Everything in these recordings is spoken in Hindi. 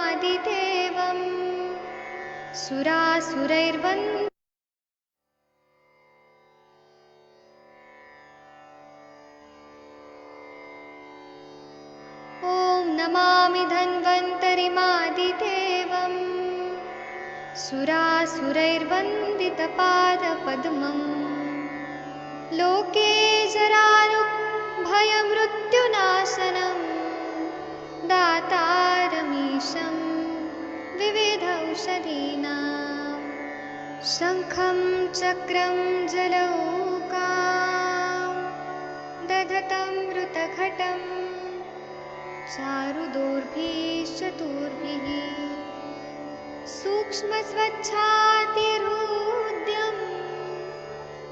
आदिदेवम् सुरासुरैर्वन्दितम् ॐ नमामि धन्वन्तरिमादिदेवम् सुरासुरैर्वन्दितपादपद्मम् लोके जरारुभयमृत्युनाशनम् दातारमीशं विविधौषधीनां शङ्खं चक्रं जलौकां दधतं मृतघटं चारुदोर्भिश्चतुर्भिः सूक्ष्मस्वच्छातिहृद्यं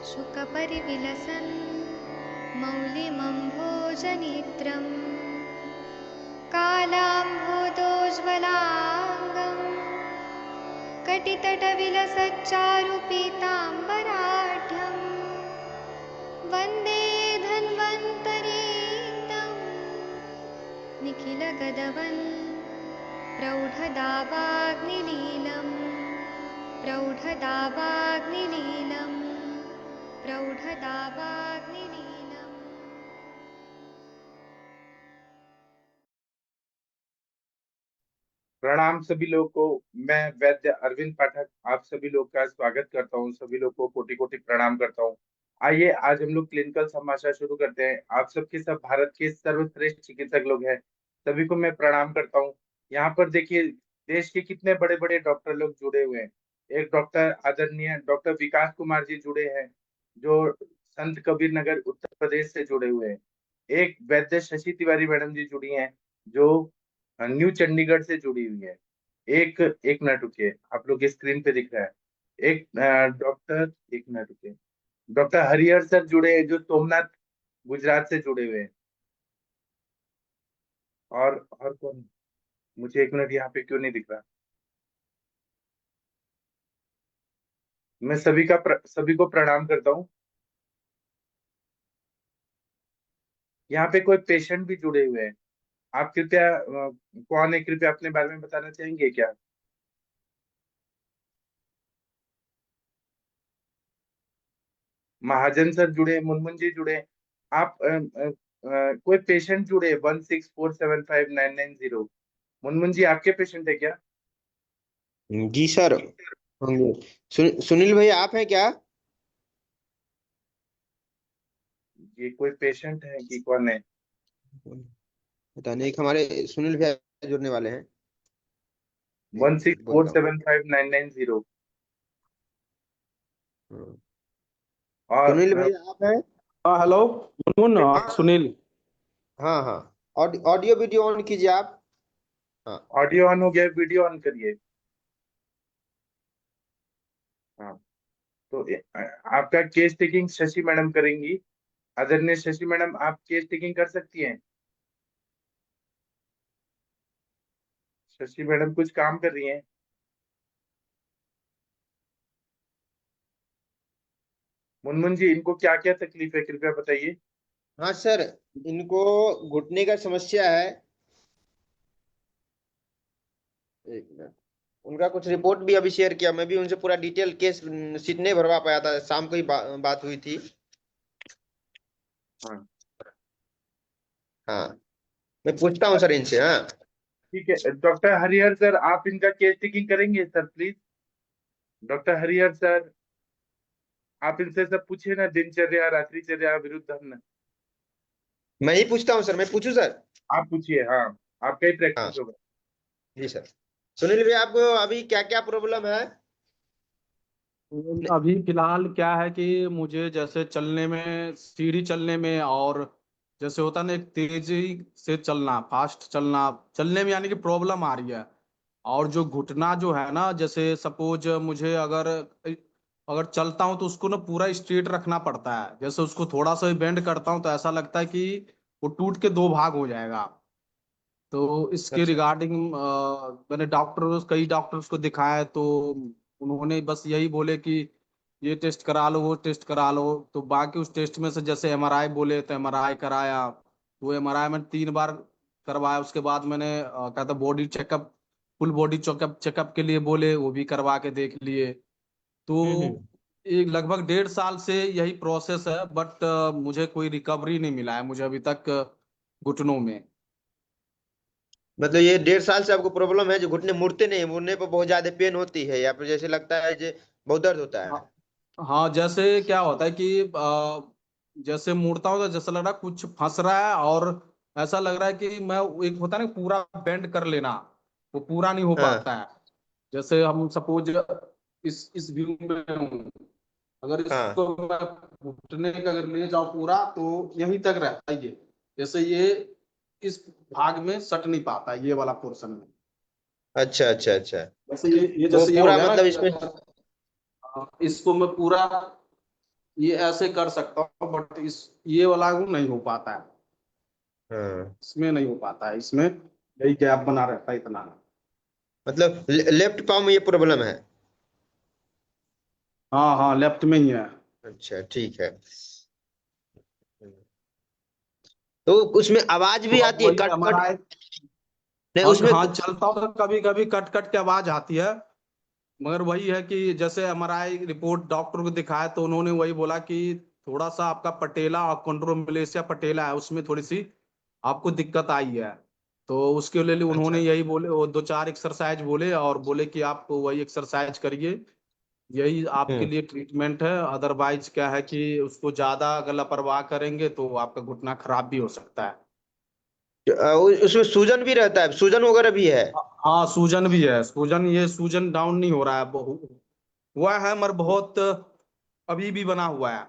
शुकपरिविलसन् मौलिमम्भोजनेत्रम् कालाम्भोदोज्ज्वलाङ्गं कटितटविलसच्चारुपीताम्बराढ्यं वन्दे धन्वन्तरीतं निखिलगदवन् प्रौढदावाग्निलीलं प्रौढदावाग्निलीलं प्रौढदावाग्निलीलम्। प्रणाम सभी लोगों को। मैं वैद्य अरविंद पाठक आप सभी लोग का स्वागत करता हूं। सभी लोग को कोटि कोटि प्रणाम करता हूं। आइए आज हम लोग क्लिनिकल समाचार शुरू करते हैं। आप सबके सब भारत के सर्वश्रेष्ठ चिकित्सक लोग हैं, सभी को मैं प्रणाम करता हूं। यहाँ पर देखिए देश के कितने बड़े बड़े डॉक्टर लोग जुड़े हुए हैं। एक डॉक्टर आदरणीय डॉक्टर विकास कुमार जी जुड़े हैं, जो संत कबीर नगर उत्तर प्रदेश से जुड़े हुए हैं। एक वैद्य शशि तिवारी मैडम जी जुड़ी हैं, जो न्यू चंडीगढ़ से जुड़ी हुई है। एक एक मिनट रुकिए, आप लोग के स्क्रीन पे दिख रहा है। एक डॉक्टर, एक मिनट रुकिए, डॉक्टर हरिहर सर जुड़े हैं, जो सोमनाथ गुजरात से जुड़े हुए हैं। और कौन, मुझे एक मिनट, यहाँ पे क्यों नहीं दिख रहा। मैं सभी को प्रणाम करता हूँ। यहाँ पे कोई पेशेंट भी जुड़े हुए हैं। आप कृपया कौन है, कृपया अपने बारे में बताना चाहेंगे क्या? महाजन सर जुड़े, मुनमुन जी जुड़े। आप कोई पेशेंट जुड़े 16475990। मुनमुन जी आपके पेशेंट है क्या? जी सर होंगे। सुनील भाई आप हैं क्या? ये कोई पेशेंट है कि कौन है? पता नहीं, हमारे सुनील भैया जुड़ने वाले हैं। वन एक सिक्स मिनट बोल फोर रहा हूँ। Seven five nine nine zero हाँ। और सुनील भैया आप हैं? हाँ हेलो मुनमुन, हाँ सुनील। हाँ हाँ। ऑडियो वीडियो ऑन कीजिए आप। हाँ ऑडियो ऑन हो गया, वीडियो ऑन करिए। हाँ, तो आपका केस टेकिंग शशि मैडम करेंगी। आदरणीय शशि मैडम, आप केस टेकिंग कर सकती हैं। शशि मैडम कुछ काम कर रही हैं। मुनमुन जी, इनको क्या क्या तकलीफ है, कृपया बताइए। हाँ सर, इनको घुटने का समस्या है। एक मिनट, उनका कुछ रिपोर्ट भी अभी शेयर किया। मैं भी उनसे पूरा डिटेल केस शीट नहीं भरवा पाया था, शाम को ही बात हुई थी। हाँ हाँ, मैं पूछता हूँ सर इनसे। हाँ ठीक है, डॉक्टर हरिहर सर आप इनका केस टेकिंग करेंगे sir, please. Doctor Harihar sir, आप इनसे सब पूछिए ना, दिनचर्या, रात्रिचर्या, विरुद्ध। मैं ही पूछता हूँ सर, मैं पूछूं सर? आप पूछिए, हाँ, आपका ही हाँ प्रैक्टिस होगा। जी सर। सुनील भैया आपको अभी क्या क्या प्रॉब्लम है? अभी फिलहाल क्या है कि मुझे जैसे चलने में, सीढ़ी चलने में, और जैसे होता ना एक तेजी से चलना, फास्ट चलना, चलने में यानी कि प्रॉब्लम आ रही है। और जो घुटना जो है ना, जैसे सपोज मुझे अगर अगर चलता हूँ तो उसको ना पूरा स्ट्रेट रखना पड़ता है। जैसे उसको थोड़ा सा भी बेंड करता हूँ तो ऐसा लगता है कि वो टूट के दो भाग हो जाएगा। तो इसके अच्छा। रिगार्डिंग मैंने कई डॉक्टर्स को दिखाया, तो उन्होंने बस यही बोले कि ये टेस्ट करा लो, वो टेस्ट करा लो। तो बाकी उस टेस्ट में से जैसे एमआरआई बोले तो एमआरआई कराया। वो एमआरआई मैंने 3 बार करवाया। उसके बाद मैंने कहा था body checkup full body checkup checkup के लिए बोले, वो भी करवा के देख लिए। तो हम्म। एक लगभग 1.5 साल से यही प्रोसेस है, बट मुझे कोई रिकवरी नहीं मिला है मुझे अभी तक घुटनों में। मतलब ये 1.5 साल से आपको प्रॉब्लम है, जो घुटने मुड़ते नहीं, मुड़ने पर बहुत ज्यादा पेन होती है, या फिर जैसे लगता है जो बहुत दर्द होता है? हाँ, हाँ, जैसे क्या होता है कि जैसे मुड़ता हूँ तो जैसा लग रहा है कुछ फंस रहा है, और ऐसा लग रहा है कि मैं, एक होता है ना पूरा बेंड कर लेना, वो पूरा नहीं हो हाँ पाता है। जैसे हम सपोज इस व्यू में हूँ, अगर हाँ। इसको मैं घुटने का अगर ले जाऊं पूरा, तो यहीं तक रहता है ये। जैसे ये इस भाग में सट नहीं पाता है, ये वाला पोर्शन में। अच्छा अच्छा अच्छा। जैसे ये वो जैसे ये हो पूरा गया ना मतलब कि इसमें। इसको मैं पूरा ये ऐसे कर सकता हूँ, बट इस ये वाला को नहीं हो पाता है, हाँ। इसमें नहीं हो पाता है, इसमें यही गैप बना रहता है इतना। मतलब लेफ्ट पाँव में ये प्रॉब्लम है? हाँ, हाँ, लेफ्ट में ही है। अच्छा ठीक है। तो उसमें आवाज तो भी अब आती है वही कट हमारा कट? है। नहीं हाँ, उसमें हाँ, चलता हूँ तो कभी कभी कट कट के आवाज आती है। मगर वही है कि जैसे एमआरआई रिपोर्ट डॉक्टर को दिखाया, तो उन्होंने वही बोला कि थोड़ा सा आपका पटेला और कॉन्ड्रोमलेशिया पटेला है, उसमें थोड़ी सी आपको दिक्कत आई है। तो उसके लिए उन्होंने अच्छा। यही बोले, वो 2-4 एक्सरसाइज बोले, और बोले कि आप वही एक्सरसाइज करिए, यही आपके हम्म। लिए ट्रीटमेंट है। अदरवाइज क्या है कि उसको ज्यादा अगर लापरवाह करेंगे तो आपका घुटना खराब भी हो सकता है। उसमें सूजन भी रहता है, सूजन वगैरह भी है? हाँ, सूजन भी है, सूजन, ये सूजन डाउन नहीं हो रहा है, हुआ है मगर बहुत अभी भी बना हुआ है।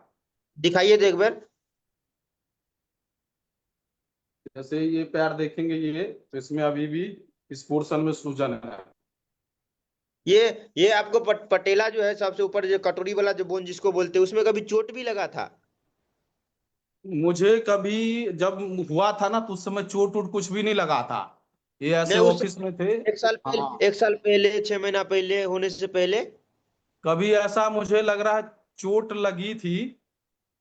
दिखाइए तो एक बार। जैसे ये पैर देखेंगे, ये तो इसमें अभी भी इस पोर्शन में सूजन है। ये ये आपको पटेला जो है सबसे ऊपर, जो कटोरी वाला जो बोन जिसको बोलते हैं, उसमें कभी चोट भी लगा था? मुझे कभी जब हुआ था ना, तो उस समय चोट वोट कुछ भी नहीं लगा था, ये नहीं ऐसे उस ऑफिस में थे। 1 साल हाँ, पहले, 1 साल पहले, 6 महीना पहले, होने से पहले? कभी ऐसा मुझे लग रहा है चोट लगी थी,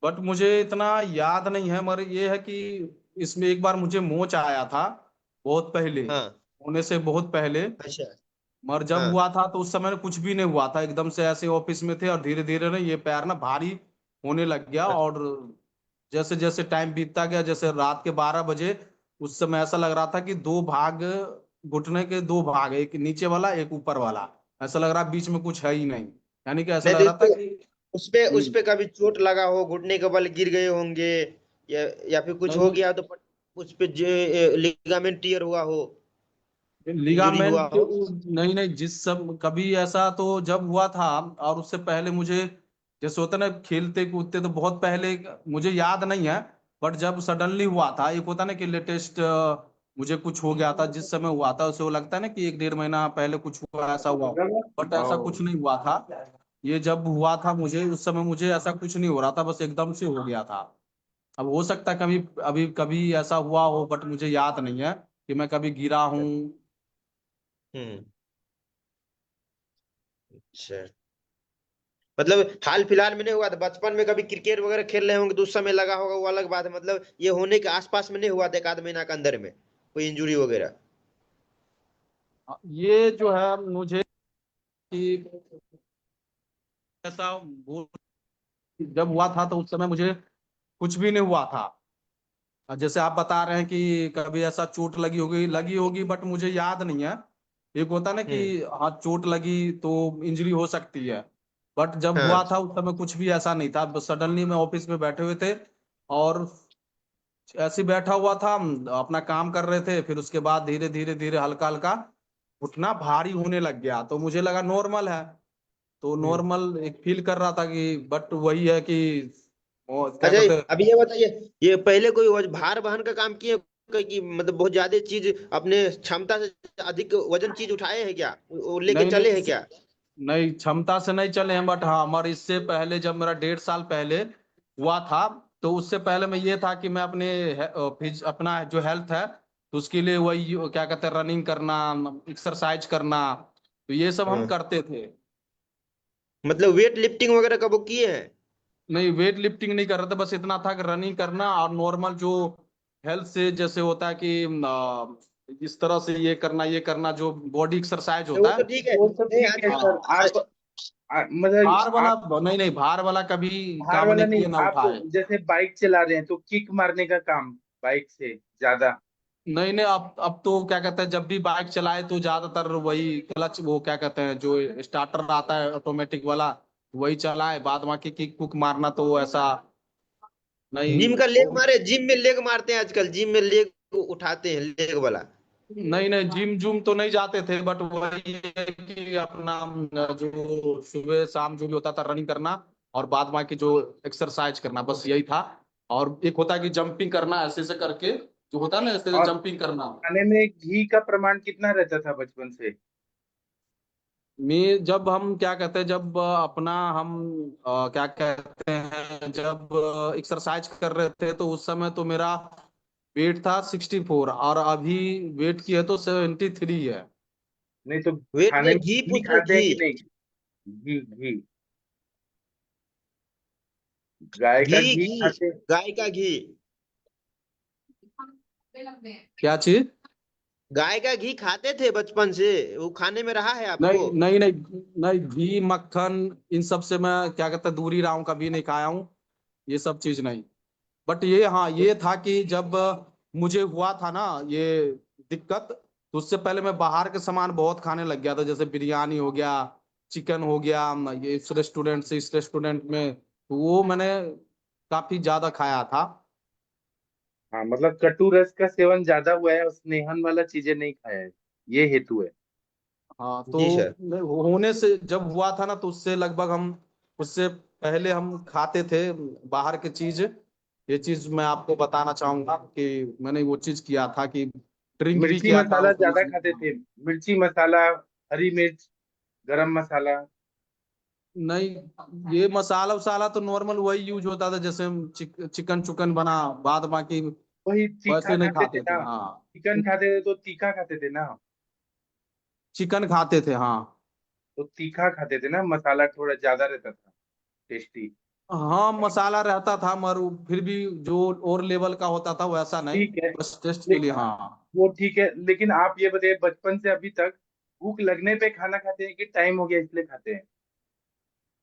बट मुझे इतना याद नहीं है। मगर ये है कि इसमें एक बार मुझे मोच आया था, बहुत पहले, हाँ। होने से बहुत पहले। अच्छा। मगर जब हाँ। हुआ था तो उस समय कुछ भी नहीं हुआ था, एकदम से ऐसे ऑफिस में थे, और धीरे धीरे ना ये पैर ना भारी होने लग गया। और जैसे जैसे टाइम बीतता गया, जैसे रात के 12 बजे, उस समय ऐसा लग रहा था कि दो भाग, घुटने के दो भाग, एक नीचे वाला एक ऊपर वाला, ऐसा लग रहा बीच में कुछ है ही नहीं, यानी कि ऐसा नहीं लग तो रहा था इसको, कि उस पे कभी चोट लगा हो, घुटने के बल गिर गए होंगे, या फिर कुछ हो नहीं, गया तो उस पे लिगामेंट टीयर हुआ हो, इंजरी हुआ लिगामेंट, हो? नहीं, नहीं, जिस सब कभी ऐसा तो जब हुआ था, और उससे पहले मुझे, जैसे होता ना खेलते कूदते, तो बहुत पहले, मुझे याद नहीं है, बट जब सडनली हुआ था, एक होता ना कि लेटेस्ट मुझे कुछ हो गया था, जिस समय हुआ था उसे वो लगता है ना कि 1-1.5 महीना पहले कुछ हुआ, ऐसा हुआ, बट ऐसा कुछ नहीं हुआ था। ये जब हुआ था मुझे, उस समय मुझे ऐसा कुछ नहीं हो रहा था, बस एकदम से हो गया था। अब हो सकता है कभी अभी कभी ऐसा हुआ हो, बट मुझे याद नहीं है कि मैं कभी गिरा हूँ। हम्म। अच्छा। मतलब हाल फिलहाल में नहीं हुआ था, बचपन में कभी क्रिकेट वगैरह खेल रहे होंगे तो उस समय लगा होगा, वो अलग बात है। मतलब ये होने के आसपास में नहीं हुआ था 1 आध महीना के अंदर में कोई इंजरी वगैरह? ये जो है मुझे कि ऐसा जब हुआ था तो उस समय मुझे कुछ भी नहीं हुआ था। जैसे आप बता रहे हैं कि कभी ऐसा चोट लगी होगी, बट मुझे याद नहीं है। एक होता ना कि हम्म। हाँ, चोट लगी तो इंजरी हो सकती है, बट जब हुआ हाँ। था उस समय कुछ भी ऐसा नहीं था, बस सडनली में ऑफिस में बैठे हुए थे, और ऐसे ही बैठा हुआ था, अपना काम कर रहे थे, फिर उसके बाद धीरे धीरे धीरे हल्का हल्का घुटना भारी होने लग गया, तो मुझे लगा नॉर्मल है, तो हम्म। नॉर्मल एक फील कर रहा था कि, बट वही है कि वो क्या अच्छा, कहते हैं। अभी ये बताइए, ये पहले कोई भार वहन का काम किए कि मतलब बहुत ज्यादा चीज अपने क्षमता से अधिक वजन चीज उठाए हैं क्या, वो लेके नहीं, चले नहीं, हैं क्या? नहीं, क्षमता से नहीं चले हैं, बट हाँ, हमारे इससे पहले जब मेरा 1.5 साल पहले हुआ था, तो उससे पहले मैं ये था कि मैं अपना जो हेल्थ है, तो उसके लिए वही क्या कहते हैं, रनिंग करना, एक्सरसाइज करना, तो ये सब हम हाँ। करते थे। मतलब वेट लिफ्टिंग वगैरह कब वो किए हैं? नहीं, वेट लिफ्टिंग नहीं कर रहे थे, बस इतना था कि रनिंग करना, और नॉर्मल जो हेल्थ से जैसे होता है कि इस तरह से ये करना जो बॉडी एक्सरसाइज तो होता वो है। तो ठीक है, वो सब नहीं ठीक है आजकल सर। आप मतलब भार वाला आप नहीं भार वाला कभी भार काम वाला नहीं नहीं, किए ना आप उठाए। जैसे बाइक चला रहे हैं तो किक मारने का काम बाइक से ज्यादा। नहीं अब तो क्या कहते हैं, जब भी बाइक चलाए तो ज्यादातर वही क्लच, वो क्या कहते हैं जो स्टार्टर आता है ऑटोमेटिक वाला, वही चलाए। बाद बाकी किक कुक मारना तो ऐसा नहीं। जिम का लेग मारे, जिम में लेग मारते हैं आजकल, जिम में लेग उठाते हैं, लेग वाला। नहीं जिम जुम तो नहीं जाते थे, बट वही है कि अपना जो सुबह शाम जो भी होता था रनिंग करना, और बाद बाकी जो एक्सरसाइज करना, बस यही था। और एक होता है कि जंपिंग करना, ऐसे से करके जो होता है ना, ऐसे और जंपिंग करना। खाने में घी का प्रमाण कितना रहता था बचपन से? मैं जब हम क्या कहते हैं, जब अपना हम क्या कहते हैं, जब एक्सरसाइज कर रहे थे तो उस समय तो मेरा वेट था 64, और अभी वेट की है तो 73 है। नहीं तो वेट खाने नहीं, में घी घी पूछ रहे, खाते हैं घी। कि नहीं? घी घी गाय घी का घी घी खाते हैं? गाय का घी। क्या चीज? गाय का घी खाते थे बचपन से, वो खाने में रहा है आपको? नहीं घी मक्खन इन सब से मैं क्या कहते हैं दूरी रहा हूँ, कभी नहीं खाया हूँ ये सब चीज नहीं। बट ये हाँ, ये था कि जब मुझे हुआ था ना ये दिक्कत, तो उससे पहले मैं बाहर के सामान बहुत खाने लग गया था, जैसे बिरयानी हो गया, चिकन हो गया, ये इस रेस्टोरेंट में, तो वो मैंने काफी ज्यादा खाया था। हाँ, मतलब कटु रस का सेवन ज्यादा हुआ है और स्नेहन वाला चीजें नहीं खाया है, ये हेतु है। हाँ जी तो सर। होने से जब हुआ था ना, तो उससे लगभग हम, उससे पहले हम खाते थे बाहर की चीज। ये चीज मैं आपको बताना चाहूंगा कि मैंने वो चीज किया था कि ड्रिंक भी मिर्ची किया था मसाला उस ज्यादा बीच में। खाते थे? मिर्ची मसाला, हरी मिर्च, गरम मसाला। नहीं ये मसाला वसाला तो नॉर्मल वही यूज होता था, जैसे हम चिकन चुकन बना, बाद बाकी वही तीखा वैसे नहीं खाते थे खाते थे। ना? हाँ चिकन खाते थे तो तीखा खाते थे ना? चिकन खाते थे हाँ। तो तीखा खाते थे ना, मसाला थोड़ा ज्यादा रहता था, टेस्टी। हाँ मसाला रहता था, मगर फिर भी जो और लेवल का होता था वैसा नहीं, ठीक है। बस टेस्ट के ले, लिए हाँ। वो ठीक है, लेकिन आप ये बताइए, बचपन से अभी तक भूख लगने पे खाना खाते हैं कि टाइम हो गया इसलिए खाते हैं?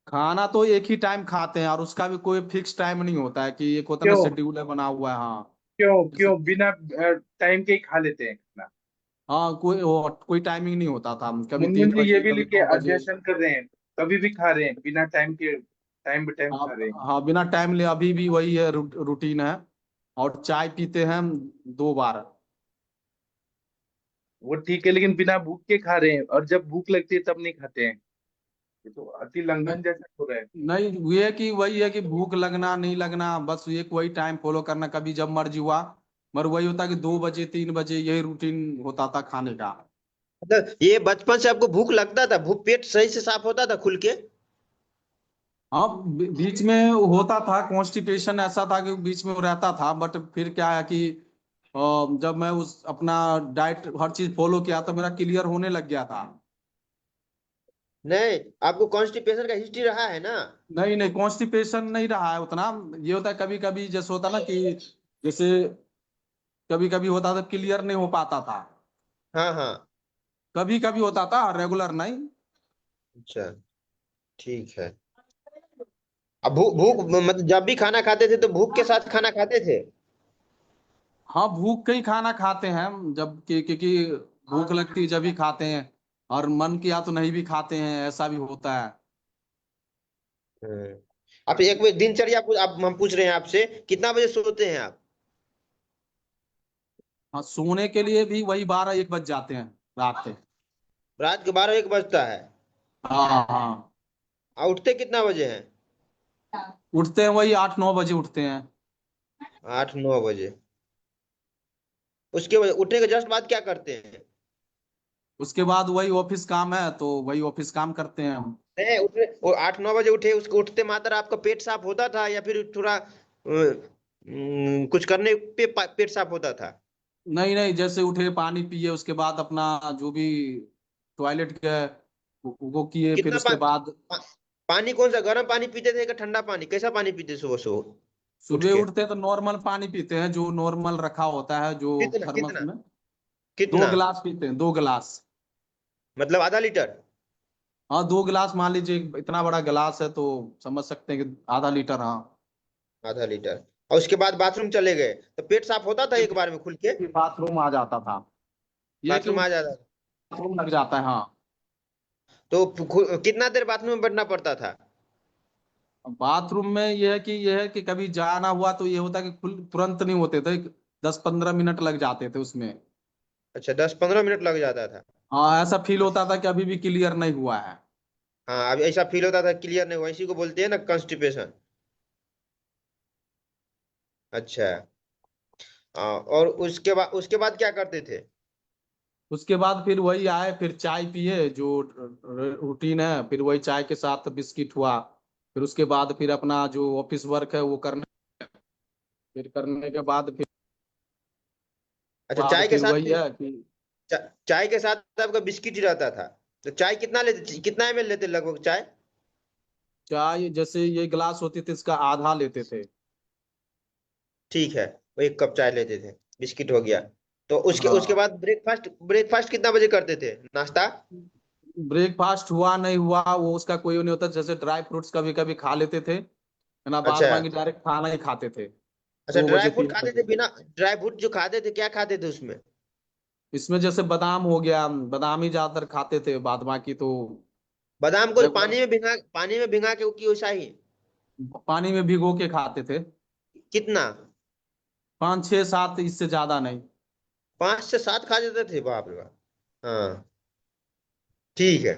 खाना तो एक ही टाइम खाते हैं, और उसका भी कोई फिक्स टाइम नहीं होता है कि एक होता है ना क्यों? शेड्यूल है बना हुआ है हाँ। क्यों जैसे क्यों बिना टाइम के ही खा लेते हैं खाना? हाँ कोई टाइमिंग नहीं होता था, कभी मुनमुन तीन जी ये बजे भी कभी लिखे, 2 बजे। अध्ययन कर रहे हैं, कभी भी खा रहे हैं बिना टाइम के, टाइम बे टाइम हाँ खा रहे हैं। हाँ बिना टाइम ले अभी भी वही है, रूटीन है। और चाय पीते हैं 2 बार। वो ठीक है, लेकिन बिना भूख के खा रहे हैं, और जब भूख लगती है तब नहीं खाते हैं। ये तो अति नहीं लंघन जैसा हो रहा है। नहीं ये है कि वही है कि भूख लगना नहीं लगना, बस ये वही टाइम फॉलो करना, कभी जब मर्जी हुआ। मगर वही होता कि 2 बजे 3 बजे यही रूटीन होता था खाने का। मतलब ये बचपन से आपको भूख लगता था, भूख पेट सही से साफ होता था खुल के? हाँ बीच में होता था कॉन्स्टिपेशन, ऐसा था कि बीच में वो रहता था, बट फिर क्या है कि जब मैं उस अपना डाइट हर चीज फॉलो किया तो मेरा क्लियर होने लग गया था। नहीं, आपको कॉन्स्टिपेशन का हिस्ट्री रहा है ना? नहीं कॉन्स्टिपेशन नहीं रहा है उतना। ये होता है कभी कभी, जैसे होता ना कि जैसे कभी कभी होता था क्लियर नहीं हो पाता था, हाँ हाँ। कभी कभी होता था, रेगुलर नहीं। अच्छा, ठीक है। अब भूख भूख मतलब जब भी खाना खाते थे तो भूख के साथ खाना खाते थे? हाँ भूख का ही खाना खाते हैं हम, जब क्योंकि भूख लगती है जब भी खाते हैं, और मन किया तो नहीं भी खाते हैं, ऐसा भी होता है। हम्म। आप एक बार दिनचर्या आप हम पूछ रहे हैं आपसे, कितना बजे सोते हैं आप? हाँ सोने के लिए भी वही 12-1 बज जाते हैं रात के। रात के 12-1 बजता है? हाँ हाँ। और उठते कितना बजे हैं? उठते हैं वही 8-9 बजे उठते हैं। 8-9 बजे। उसके बाद उठने के जस्ट बाद क्या करते हैं? उसके बाद वही ऑफिस काम है तो वही ऑफिस काम करते हैं हम। नहीं, उठने वो 8-9 बजे उठे, उसको उठते मात्र आपका पेट साफ होता था या फिर थोड़ा कुछ करने पे पेट साफ होता था? नहीं जैसे उठे पानी पिए, उसके बाद अपना जो भी टॉयलेट गए वो किए, फिर कितना उसके बाद पानी कौन सा, गर्म पानी पीते थे कि ठंडा पानी, कैसा पानी पीते सुबह सुबह उठ सुबह के? उठते हैं तो नॉर्मल पानी पीते हैं, जो नॉर्मल रखा होता है जो कितना थर्मस कितना? में। कितना? 2 गिलास पीते हैं, 2 गिलास। मतलब आधा लीटर? हाँ 2 गिलास मान लीजिए, इतना बड़ा गिलास है तो समझ सकते हैं कि आधा लीटर, हाँ। आधा लीटर। और उसके बाद बाथरूम चले गए तो पेट साफ होता था एक बार में खुल के? फिर बाथरूम आ जाता था, ये कि बाथरूम आ जाता था? बाथरूम लग जाता है, हाँ। तो कितना देर बाथरूम में बैठना पड़ता था? बाथरूम में यह है कि कभी जाना हुआ तो ये होता है कि खुल तुरंत नहीं होते थे, 10-15 मिनट लग जाते थे उसमें। अच्छा, 10-15 मिनट लग जाता था। हाँ, ऐसा फील होता था कि अभी भी क्लियर नहीं हुआ है। हाँ, अब ऐसा फील होता था क्लियर नहीं हुआ, इसी को बोलते हैं ना कॉन्स्टिपेशन। अच्छा। और उसके बाद क्या करते थे? उसके बाद फिर वही आए, फिर चाय पिए, जो रूटीन है, फिर वही चाय के साथ बिस्किट हुआ। फिर उसके बाद फिर अपना जो ऑफिस वर्क है वो करने, फिर करने के अच्छा, बाद चाय के फिर साथ वही फिर है कि चाय के साथ आपका बिस्किट ही रहता था? तो चाय कितना एमएल लेते लगभग चाय? चाय जैसे ये गिलास होती थी इसका आधा लेते थे। ठीक है, वो 1 कप चाय लेते थे। बिस्किट हो गया। तो उसके उसके हाँ, बाद ब्रेकफास्ट ब्रेकफास्ट कितना बजे करते थे, नाश्ता? ब्रेकफास्ट हुआ नहीं हुआ वो उसका कोई वो नहीं होता, जैसे ड्राई फ्रूट्स कभी कभी खा लेते थे, है ना, बाद अच्छा। बाकी डायरेक्ट खाना ही खाते थे। अच्छा, दो ड्राई बजे फ्रूट तीन खाते थे? बजे बिना ड्राई फ्रूट जो खाते थे, क्या खाते थे उसमें? इसमें जैसे बादाम हो गया, बादाम ही ज्यादातर खाते थे, बाद बाकी तो बादाम को रेगुलर पानी में भिंगा के कि वैसा ही? पानी में भिगो के खाते थे। कितना? 5 6 7, इससे ज्यादा नहीं। 5 से 7 खा जाते थे? बाप रे बाप। हाँ, ठीक है।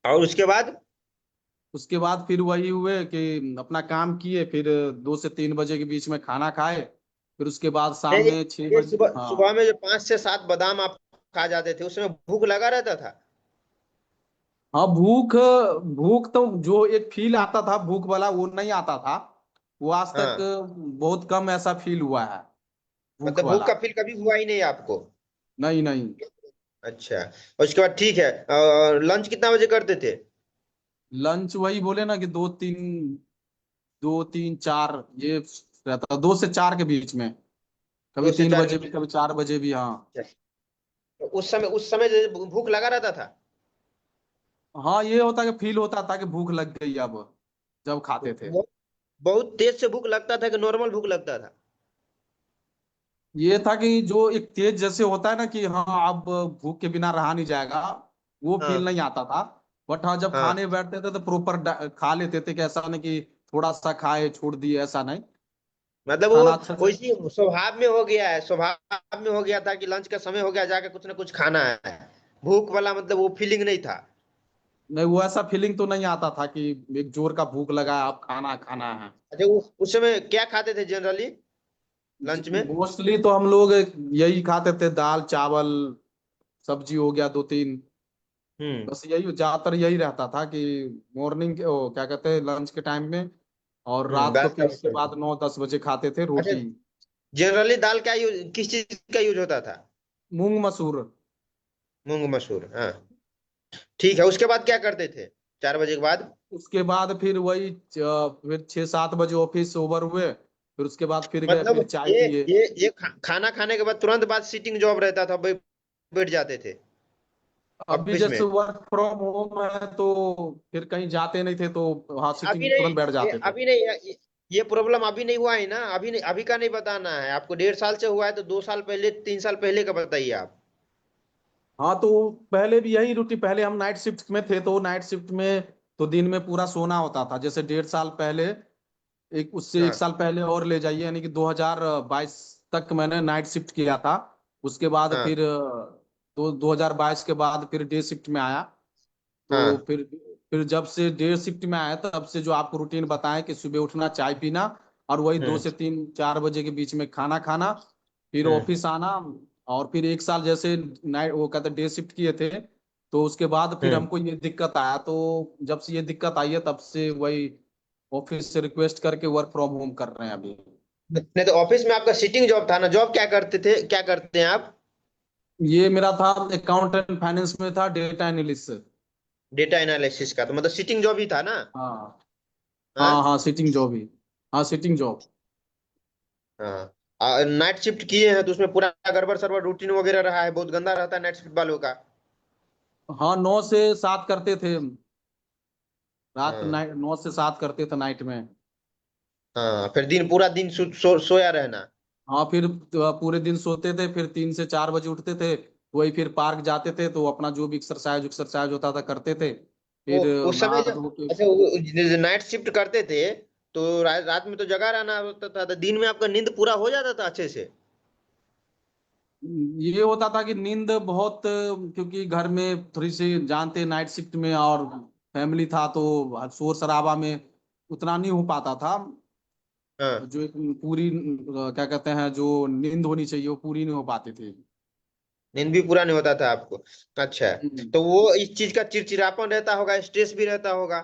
और उसके बाद? उसके बाद फिर वही हुए कि अपना काम किए, फिर 2 से 3 बजे के बीच में खाना खाए, फिर उसके बाद शाम ये में 6 ये बजे सुबह सुबह हाँ। में जो 5 से 7 बादाम आप खा जाते थे, उसमें भूख लगा रहता था? हाँ, भूख भूख तो जो एक फील आता था भूख वाला वो नहीं आता था। वो आज तक हाँ, बहुत कम ऐसा फील हुआ है, भूख मतलब भूख वाला। का फील कभी हुआ ही नहीं आपको? नहीं नहीं। अच्छा। और उसके बाद ठीक है, और लंच कितना बजे करते थे? लंच वही बोले ना कि 2 3 4 ये रहता, 2 से 4 के बीच में। कभी दो से तीन चार के बजे भी, बीच? कभी 4 बजे भी, हाँ। तो उस समय जो भूख लगा रहता था? हाँ, ये होता कि फील होता था कि भूख लग गई अब, जब तो खाते थे। बहुत तेज से भूख लगता था कि नॉर्मल भूख लगता था? ये था कि जो एक तेज जैसे होता है ना कि हाँ अब भूख के बिना रहा नहीं जाएगा, वो फील हाँ, नहीं आता था। बट हाँ, जब हाँ। खाने बैठते थे तो प्रॉपर खा लेते थे, कि ऐसा नहीं कि थोड़ा सा खाए छोड़ दिए, ऐसा नहीं। मतलब खाना अच्छे वो से। इसी स्वभाव में हो गया है, स्वभाव में हो गया था कि लंच का समय हो गया, जाके कुछ ना कुछ खाना है। भूख वाला मतलब वो फीलिंग नहीं था? नहीं, वो ऐसा फीलिंग तो नहीं आता था कि एक जोर का भूख लगा अब खाना खाना है। अच्छा, उस समय क्या खाते थे जनरली लंच में? मोस्टली तो हम लोग यही खाते थे, दाल चावल, सब्जी हो गया 2 3। हम्म। बस यही ज्यादातर यही रहता था कि मॉर्निंग ओ क्या कहते हैं लंच के टाइम में, और रात को दाल फिर चावल उसके करते बाद थे। 9 10 बजे खाते थे अच्छा, रोटी। जनरली दाल क्या यूज, किस चीज का यूज होता था? मूंग मसूर। मूंग मसूर, हाँ। ठीक है, उसके बाद क्या करते थे 4 बजे के बाद? उसके बाद फिर वही फिर 6 7 बजे ऑफिस ओवर हुए, फिर उसके बाद फिर गए, मतलब फिर चाय ये पिए। ये खाना खाने के बाद तुरंत बाद सीटिंग जॉब रहता था, बैठ जाते थे अभी ऑफिस में? जैसे वर्क फ्रॉम होम है तो फिर कहीं जाते नहीं थे, तो हाँ अभी सीटिंग नहीं, तुरंत बैठ जाते थे। अभी नहीं, ये प्रॉब्लम अभी नहीं हुआ है ना? अभी नहीं, अभी का नहीं बताना है आपको, 1.5 साल से हुआ है तो 2 साल पहले 3 साल पहले का बताइए आप। हाँ, तो पहले भी यही रूटीन, पहले हम नाइट शिफ्ट में थे तो नाइट शिफ्ट में तो दिन में पूरा सोना होता था, जैसे 1.5 साल पहले, एक उससे एक हाँ, साल पहले और ले जाइए, यानी कि 2022 तक मैंने नाइट शिफ्ट किया था। उसके बाद हाँ, फिर 2022 के बाद फिर डे शिफ्ट में आया। तो हाँ। फिर जब से डे शिफ्ट में आया तब से जो आपको रूटीन बताएं कि सुबह उठना, चाय पीना, और वही दो हम्म, से तीन 4 बजे के बीच में खाना खाना, फिर हम्म, ऑफिस आना। और फिर एक साल जैसे नाइट वो कहते डे शिफ्ट किए थे, तो उसके बाद फिर हम्म। हमको ये दिक्कत आया, तो जब से ये दिक्कत आई है तब से वही ऑफिस से रिक्वेस्ट करके वर्क फ्रॉम होम कर रहे हैं अभी। नहीं तो ऑफिस में आपका सिटिंग जॉब था ना? जॉब क्या करते थे, क्या करते हैं आप? ये मेरा था अकाउंट एंड फाइनेंस में था, डेटा एनालिस्ट। डेटा एनालिसिस का, तो मतलब सिटिंग जॉब ही था ना? हाँ हाँ, हाँ हाँ, सिटिंग जॉब ही। हाँ, सिटिंग जॉब। हाँ। नाइट शिफ्ट किए हैं तो उसमें पूरा गड़बड़ सरबर रूटीन वगैरह रहा है, बहुत गंदा रहता है नाइट शिफ्ट वालों का। हाँ 9 से 7 करते थे, रात हाँ। नाइट 9 से 7 करते थे नाइट में। हाँ, फिर दिन पूरा दिन सोया रहना। हाँ फिर पूरे दिन सोते थे, फिर 3 से 4 बजे उठते थे। वही फिर पार्क जाते थे तो अपना जो भी एक्सरसाइज एक्सरसाइज होता था करते थे। वो फिर उस समय नहा जब, धो के। अच्छा वो नाइट शिफ्ट करते थे तो रात में तो जगा रहना होता था, तो दिन में आपका नींद पूरा हो जाता था अच्छे से? ये होता था कि नींद बहुत, क्योंकि घर में थोड़ी सी जानते नाइट शिफ्ट में, और फैमिली था तो शोर शराबा में उतना नहीं हो पाता था। हाँ। जो एक पूरी क्या कहते हैं, जो नींद होनी चाहिए वो पूरी नहीं हो पाती थी। नींद भी पूरा नहीं होता था आपको? अच्छा। हम्म। तो वो इस चीज का चिड़चिड़ापन रहता होगा, स्ट्रेस भी रहता होगा।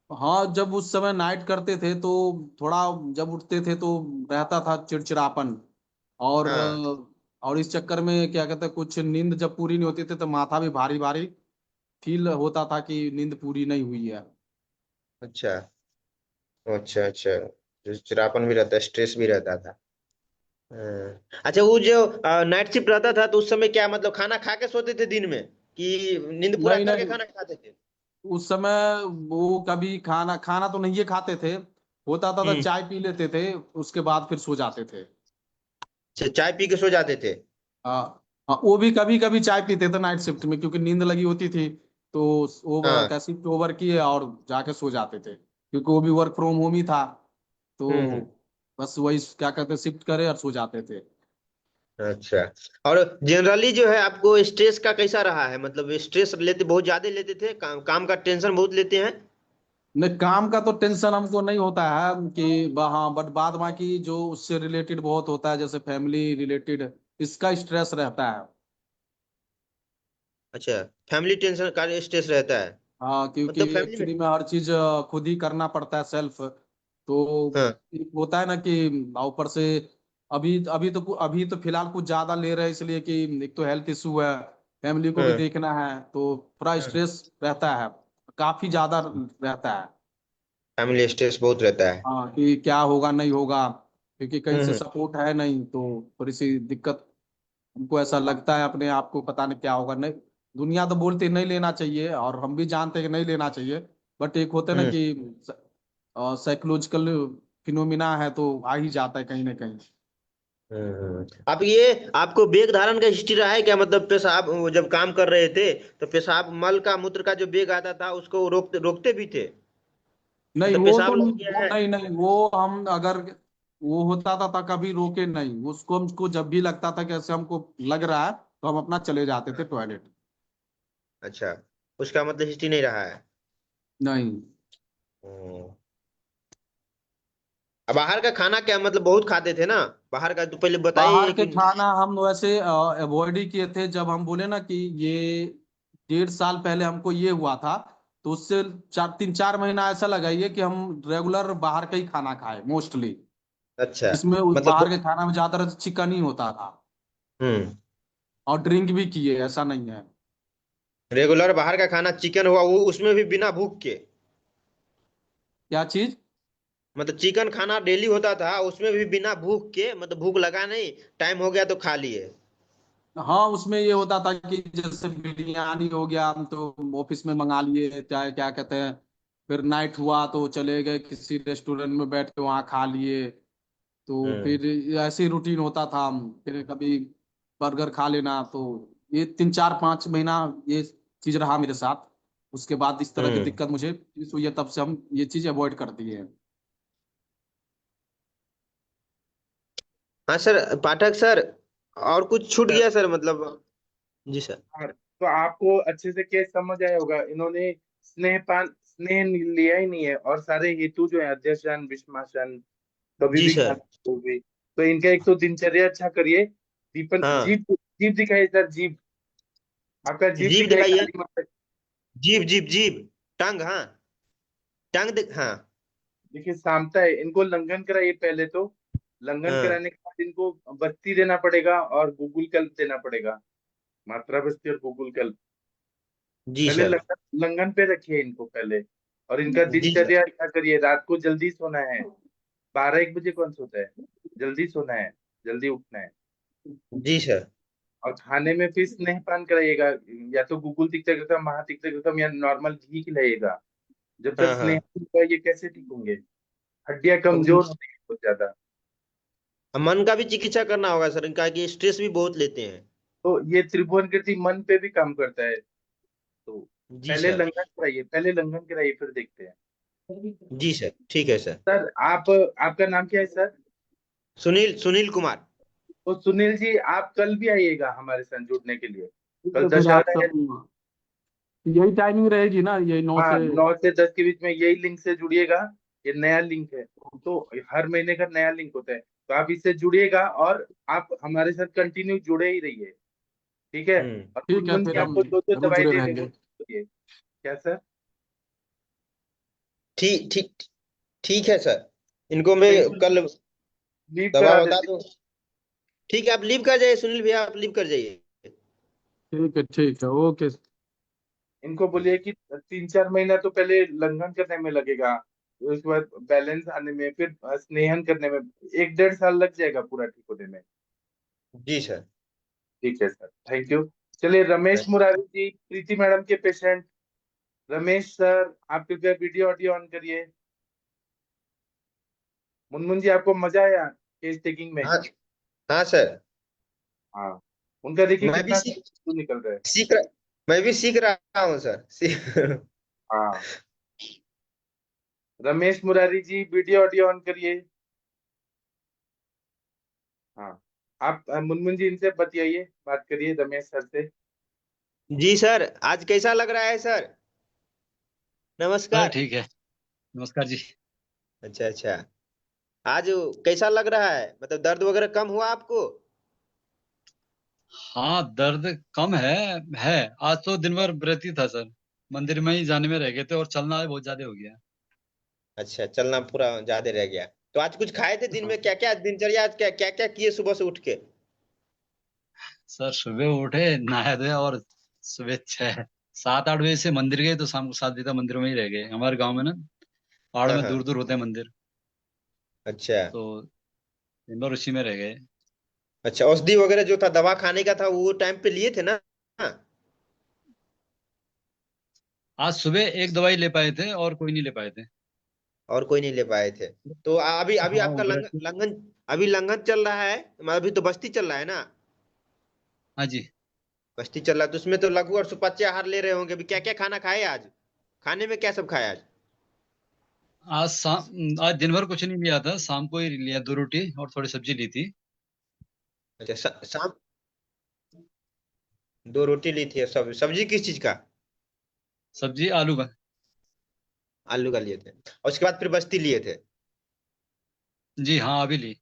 हाँ जब उस समय नाइट करते थे तो थोड़ा, जब उठते थे तो रहता था चिड़चिड़ापन। और हाँ। और इस चक्कर में क्या कहते हैं, कुछ नींद जब पूरी नहीं होती थी तो माथा भी भारी भारी फील होता था कि नींद पूरी नहीं हुई है। अच्छा अच्छा अच्छा, चिड़चिड़ापन भी रहता है, स्ट्रेस भी रहता था। हाँ। अच्छा, वो जो नाइट शिफ्ट रहता था तो उस समय क्या मतलब खाना खा के सोते थे दिन में, कि नींद पूरा नहीं करके नहीं, खाना खाते थे? उस समय वो कभी खाना खाना तो नहीं ये खाते थे। होता था तो हम्म। चाय पी लेते थे, उसके बाद फिर सो जाते थे। अच्छा, चाय पी के सो जाते थे? हाँ हाँ, वो भी कभी कभी चाय पीते थे नाइट शिफ्ट में, क्योंकि नींद लगी होती थी। तो वो हाँ। क्या शिफ्ट ओवर किए और जाके सो जाते थे, क्योंकि वो भी वर्क फ्रॉम होम ही था। तो हम्म। बस वही क्या कहते, शिफ्ट करे और सो जाते थे। अच्छा। और जनरली जो है आपको स्ट्रेस का कैसा रहा है, मतलब स्ट्रेस लेते बहुत ज्यादा लेते थे, काम का टेंशन बहुत लेते हैं? नहीं, काम का तो टेंशन हमको नहीं होता है कि हाँ, बट बाद बाकी जो उससे रिलेटेड बहुत होता है, जैसे फैमिली रिलेटेड, इसका स्ट्रेस रहता है। अच्छा, फैमिली टेंशन का स्ट्रेस रहता है? हाँ क्योंकि मतलब फैमिली में। एक्चुअली में हर चीज खुद ही करना पड़ता है, सेल्फ। तो हाँ। एक होता है ना कि ऊपर से अभी तो फिलहाल कुछ ज्यादा ले रहे हैं, इसलिए कि एक तो हेल्थ इशू है, फैमिली को भी हाँ। देखना है, तो थोड़ा हाँ। स्ट्रेस रहता है, काफी ज्यादा रहता है। फैमिली स्ट्रेस बहुत रहता है। हाँ कि क्या होगा नहीं होगा, क्योंकि कहीं से हम्म। सपोर्ट है नहीं, तो थोड़ी सी दिक्कत। हमको ऐसा लगता है अपने आप को, पता नहीं क्या होगा नहीं। दुनिया तो बोलते नहीं लेना चाहिए, और हम भी जानते हैं कि नहीं लेना चाहिए। बट एक होता है ना हम्म। कि साइकोलॉजिकल फिनोमिना है, तो आ ही जाता है कहीं ना कहीं। आप ये, आपको बेग धारण का हिस्ट्री रहा है क्या, मतलब पेशाब वो जब काम कर रहे थे तो पेशाब मल का मूत्र का जो बेग आता था उसको रोकते रोकते भी थे? नहीं मतलब वो तो पेशाब लग गया वो है। नहीं नहीं, वो हम अगर वो होता था कभी रोके नहीं उसको, हमको जब भी लगता था कि ऐसे हमको लग रहा है तो हम अपना चले जाते थे टॉयलेट। अच्छा, उसका मतलब हिस्ट्री नहीं रहा है। नहीं, हम्म। अब बाहर का खाना क्या मतलब बहुत खाते थे ना, बाहर का तो पहले बाहर बताइए के कि। खाना हम वैसे अवॉइड ही किए थे। जब हम बोले ना कि ये 1.5 साल पहले हमको ये हुआ था, तो उससे 3-4 महीना ऐसा लगाइए कि हम रेगुलर बाहर का ही खाना खाए मोस्टली। अच्छा। इसमें उस बाहर मतलब। के खाना में ज्यादातर चिकन ही होता था, हम्म। और ड्रिंक भी किए, ऐसा नहीं है। रेगुलर बाहर का खाना चिकन हुआ, वो उसमें भी बिना भूख के? क्या चीज? मतलब चिकन खाना डेली होता था उसमें भी बिना भूख के, मतलब भूख लगा नहीं, टाइम हो गया तो खा लिए? हाँ उसमें ये होता था कि जैसे बिरयानी हो गया, हम तो ऑफिस में मंगा लिए, चाहे क्या कहते हैं, फिर नाइट हुआ तो चले गए किसी रेस्टोरेंट में बैठ के वहाँ खा लिए। तो हम्म। फिर ऐसे ही रूटीन होता था। फिर कभी बर्गर खा लेना, तो ये 3-4-5 महीना ये चीज रहा मेरे साथ। उसके बाद इस तरह की हम्म। दिक्कत मुझे हुई है, तब से हम ये चीज अवॉइड कर दिए हैं। हाँ सर, पाठक सर, और कुछ छूट सर, गया सर मतलब? जी सर। हाँ, तो आपको अच्छे से केस समझ आया होगा। इन्होंने स्नेह लिया ही नहीं है, और सारे हेतु जो है अध्यशन विषमासन, कभी जी भी सर। खाना हो गई। तो इनका एक तो दिनचर्या अच्छा करिए। दीपन हाँ। जीभ जीभ दिखाइए सर, जीभ। आपका जीभ जीभ दिखाइए दिखाइए। काली माता। जीभ जीभ जीभ। टंग, हाँ। टंग दिख, हाँ। देखिए सामता है, इनको लंघन कराइए पहले तो। लंघन हाँ। कराने के बाद इनको बस्ती देना पड़ेगा और गूगल कल्प देना पड़ेगा। मात्रा बस्ती और गूगल कल्प। जी पहले सर। लंघन लंघन पे रखिए इनको पहले। और इनका जी सर। दिनचर्या क्या करिए, रात को जल्दी सोना है। 12-1 बजे कौन सोता है? जल्दी सोना है। जल्दी उठना है। जी सर। और खाने में फिश नहीं पान कराइएगा, या तो गूगल तिक्तकृतम महातिक्तकृतम या नॉर्मल घी खिलाइएगा। जब तक हाँ स्नेह हाँ। नहीं होगा ये कैसे ठीक होंगे? हड्डियां तो कमजोर होती है बहुत ज्यादा। मन का भी चिकित्सा करना होगा सर, इनका कि स्ट्रेस भी बहुत लेते हैं। तो ये त्रिभुवन कृति मन पे भी काम करता है। तो जी सर। पहले लंघन कराइए, फिर देखते हैं। जी सर, ठीक है सर। सर आपका नाम क्या है सर? सुनील, सुनील कुमार। तो सुनील जी, आप कल भी आइएगा हमारे साथ जुड़ने के लिए। ठीक कल है, फिर आप दशहरा है। सब यही टाइमिंग रहेगी ना, यही 9 हाँ, से 9 से 10 के बीच में यही लिंक से जुड़िएगा। ये नया लिंक है, तो हर महीने का नया लिंक होता है, तो आप इससे जुड़िएगा और आप हमारे साथ कंटिन्यू जुड़े ही रहिए। ठीक है। और ठीक है, मुनमुन जी फिर हम आपको जो जो जरूर दवाई जुड़े दे देंगे रहेंगे। उसको दिए। क्या सर? ठीक ठीक। ठीक है सर, इनको मैं कल लीव दवा करा बता देते। दूं। ठीक है, आप लीव कर जाइए सुनील भैया, आप लीव कर जाइए। ठीक है, ओके। इनको बोलिए कि 3-4 महीना तो पहले लंघन करने में लगेगा, उसके बाद बैलेंस आने में, फिर स्नेहन करने में 1-1.5 साल लग जाएगा पूरा ठीक होने में। जी सर। ठीक है सर, थैंक यू। चलिए, रमेश मुरारी जी, प्रीति मैडम के पेशेंट। रमेश सर, आप कृपया वीडियो ऑडियो ऑन करिए। मुनमुन जी, आपको मजा आया केस टेकिंग में? हाँ। हाँ सर। हाँ। उनका देखिए मैं भी कितना आंसू निकल रहा है। सीख रहा मैं भी सीख रहा हूँ सर, हाँ। रमेश मुरारी जी, वीडियो ऑडियो ऑन करिए। हाँ। आप मुनमुन जी इनसे बतियाइए, बात करिए रमेश सर से। जी सर, आज कैसा लग रहा है सर? सर नमस्कार। ठीक है। नमस्कार जी। अच्छा अच्छा। आज कैसा लग रहा है, मतलब दर्द वगैरह कम हुआ आपको? हाँ, दर्द कम है। आज तो दिन भर व्रत ही था सर। मंदिर में ही जाने में रह गए थे और चलना बहुत ज्यादा हो गया। अच्छा, चलना पूरा ज्यादा रह गया। तो आज कुछ खाए थे दिन हाँ में? क्या क्या दिनचर्या, आज क्या क्या क्या किए सुबह से उठ के? सर, सुबह उठे, नहाए धोए और सुबह 6-7-8 बजे से मंदिर गए, तो शाम को 7 बजे तक मंदिर में ही रह गए। हमारे गांव में ना पहाड़ हाँ में हाँ। दूर दूर होते हैं मंदिर, अच्छा तो दिन भर उसी में रह गए। अच्छा। औषधि वगैरह जो था, दवा खाने का था, वो टाइम पे लिए थे ना? हाँ। आज सुबह एक दवाई ले पाए थे और कोई नहीं ले पाए थे। और कोई नहीं ले पाए थे? तो अभी अभी हाँ, आपका वो व्रत। लंघन, अभी लंघन चल रहा है? अभी तो बस्ती चल रहा है ना? हाँ जी। बस्ती चल रहा है तो उसमें तो लघु और सुपाच्य आहार ले रहे होंगे। अभी क्या क्या खाना खाए आज? खाने में क्या सब खाए आज? आज दिन भर कुछ नहीं लिया था, शाम को ही लिया 2 रोटी और थोड़ी सब्जी ली थी। अच्छा, शाम 2 रोटी ली थी। सब सब्जी किस चीज का? सब्जी आलू का। आलू का लिए थे, और उसके बाद फिर बस्ती लिए थे? जी हाँ, अभी ली।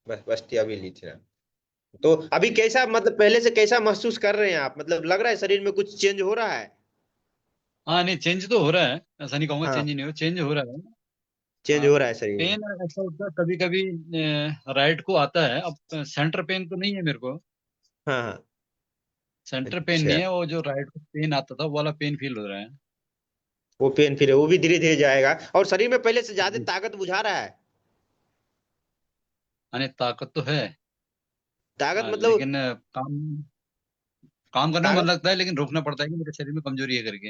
बस बस्ती अभी ली थी ना? तो अभी कैसा, मतलब पहले से कैसा महसूस कर रहे हैं आप? मतलब लग रहा है शरीर में कुछ चेंज हो रहा है? हाँ नहीं, चेंज तो हो रहा है, ऐसा नहीं कहूंगा चेंज हाँ, नहीं हो, चेंज हो रहा है। चेंज हाँ, हो रहा है शरीर में। पेन ऐसा होता है कभी कभी, राइट को आता है। अब सेंटर पेन तो नहीं है मेरे को। हाँ हाँ। सेंटर पेन अच्छा। नहीं है, वो जो राइट को पेन आता था वो वाला पेन फील हो रहा है। वो पेन फिर वो भी धीरे धीरे जाएगा, और शरीर में पहले से ज्यादा जी। ताकत बुझा रहा है? यानी ताकत तो है। ताकत मतलब? लेकिन काम काम करने में मन ताकत। लगता है, लेकिन रोकना पड़ता है कि मेरे शरीर में कमजोरी है करके।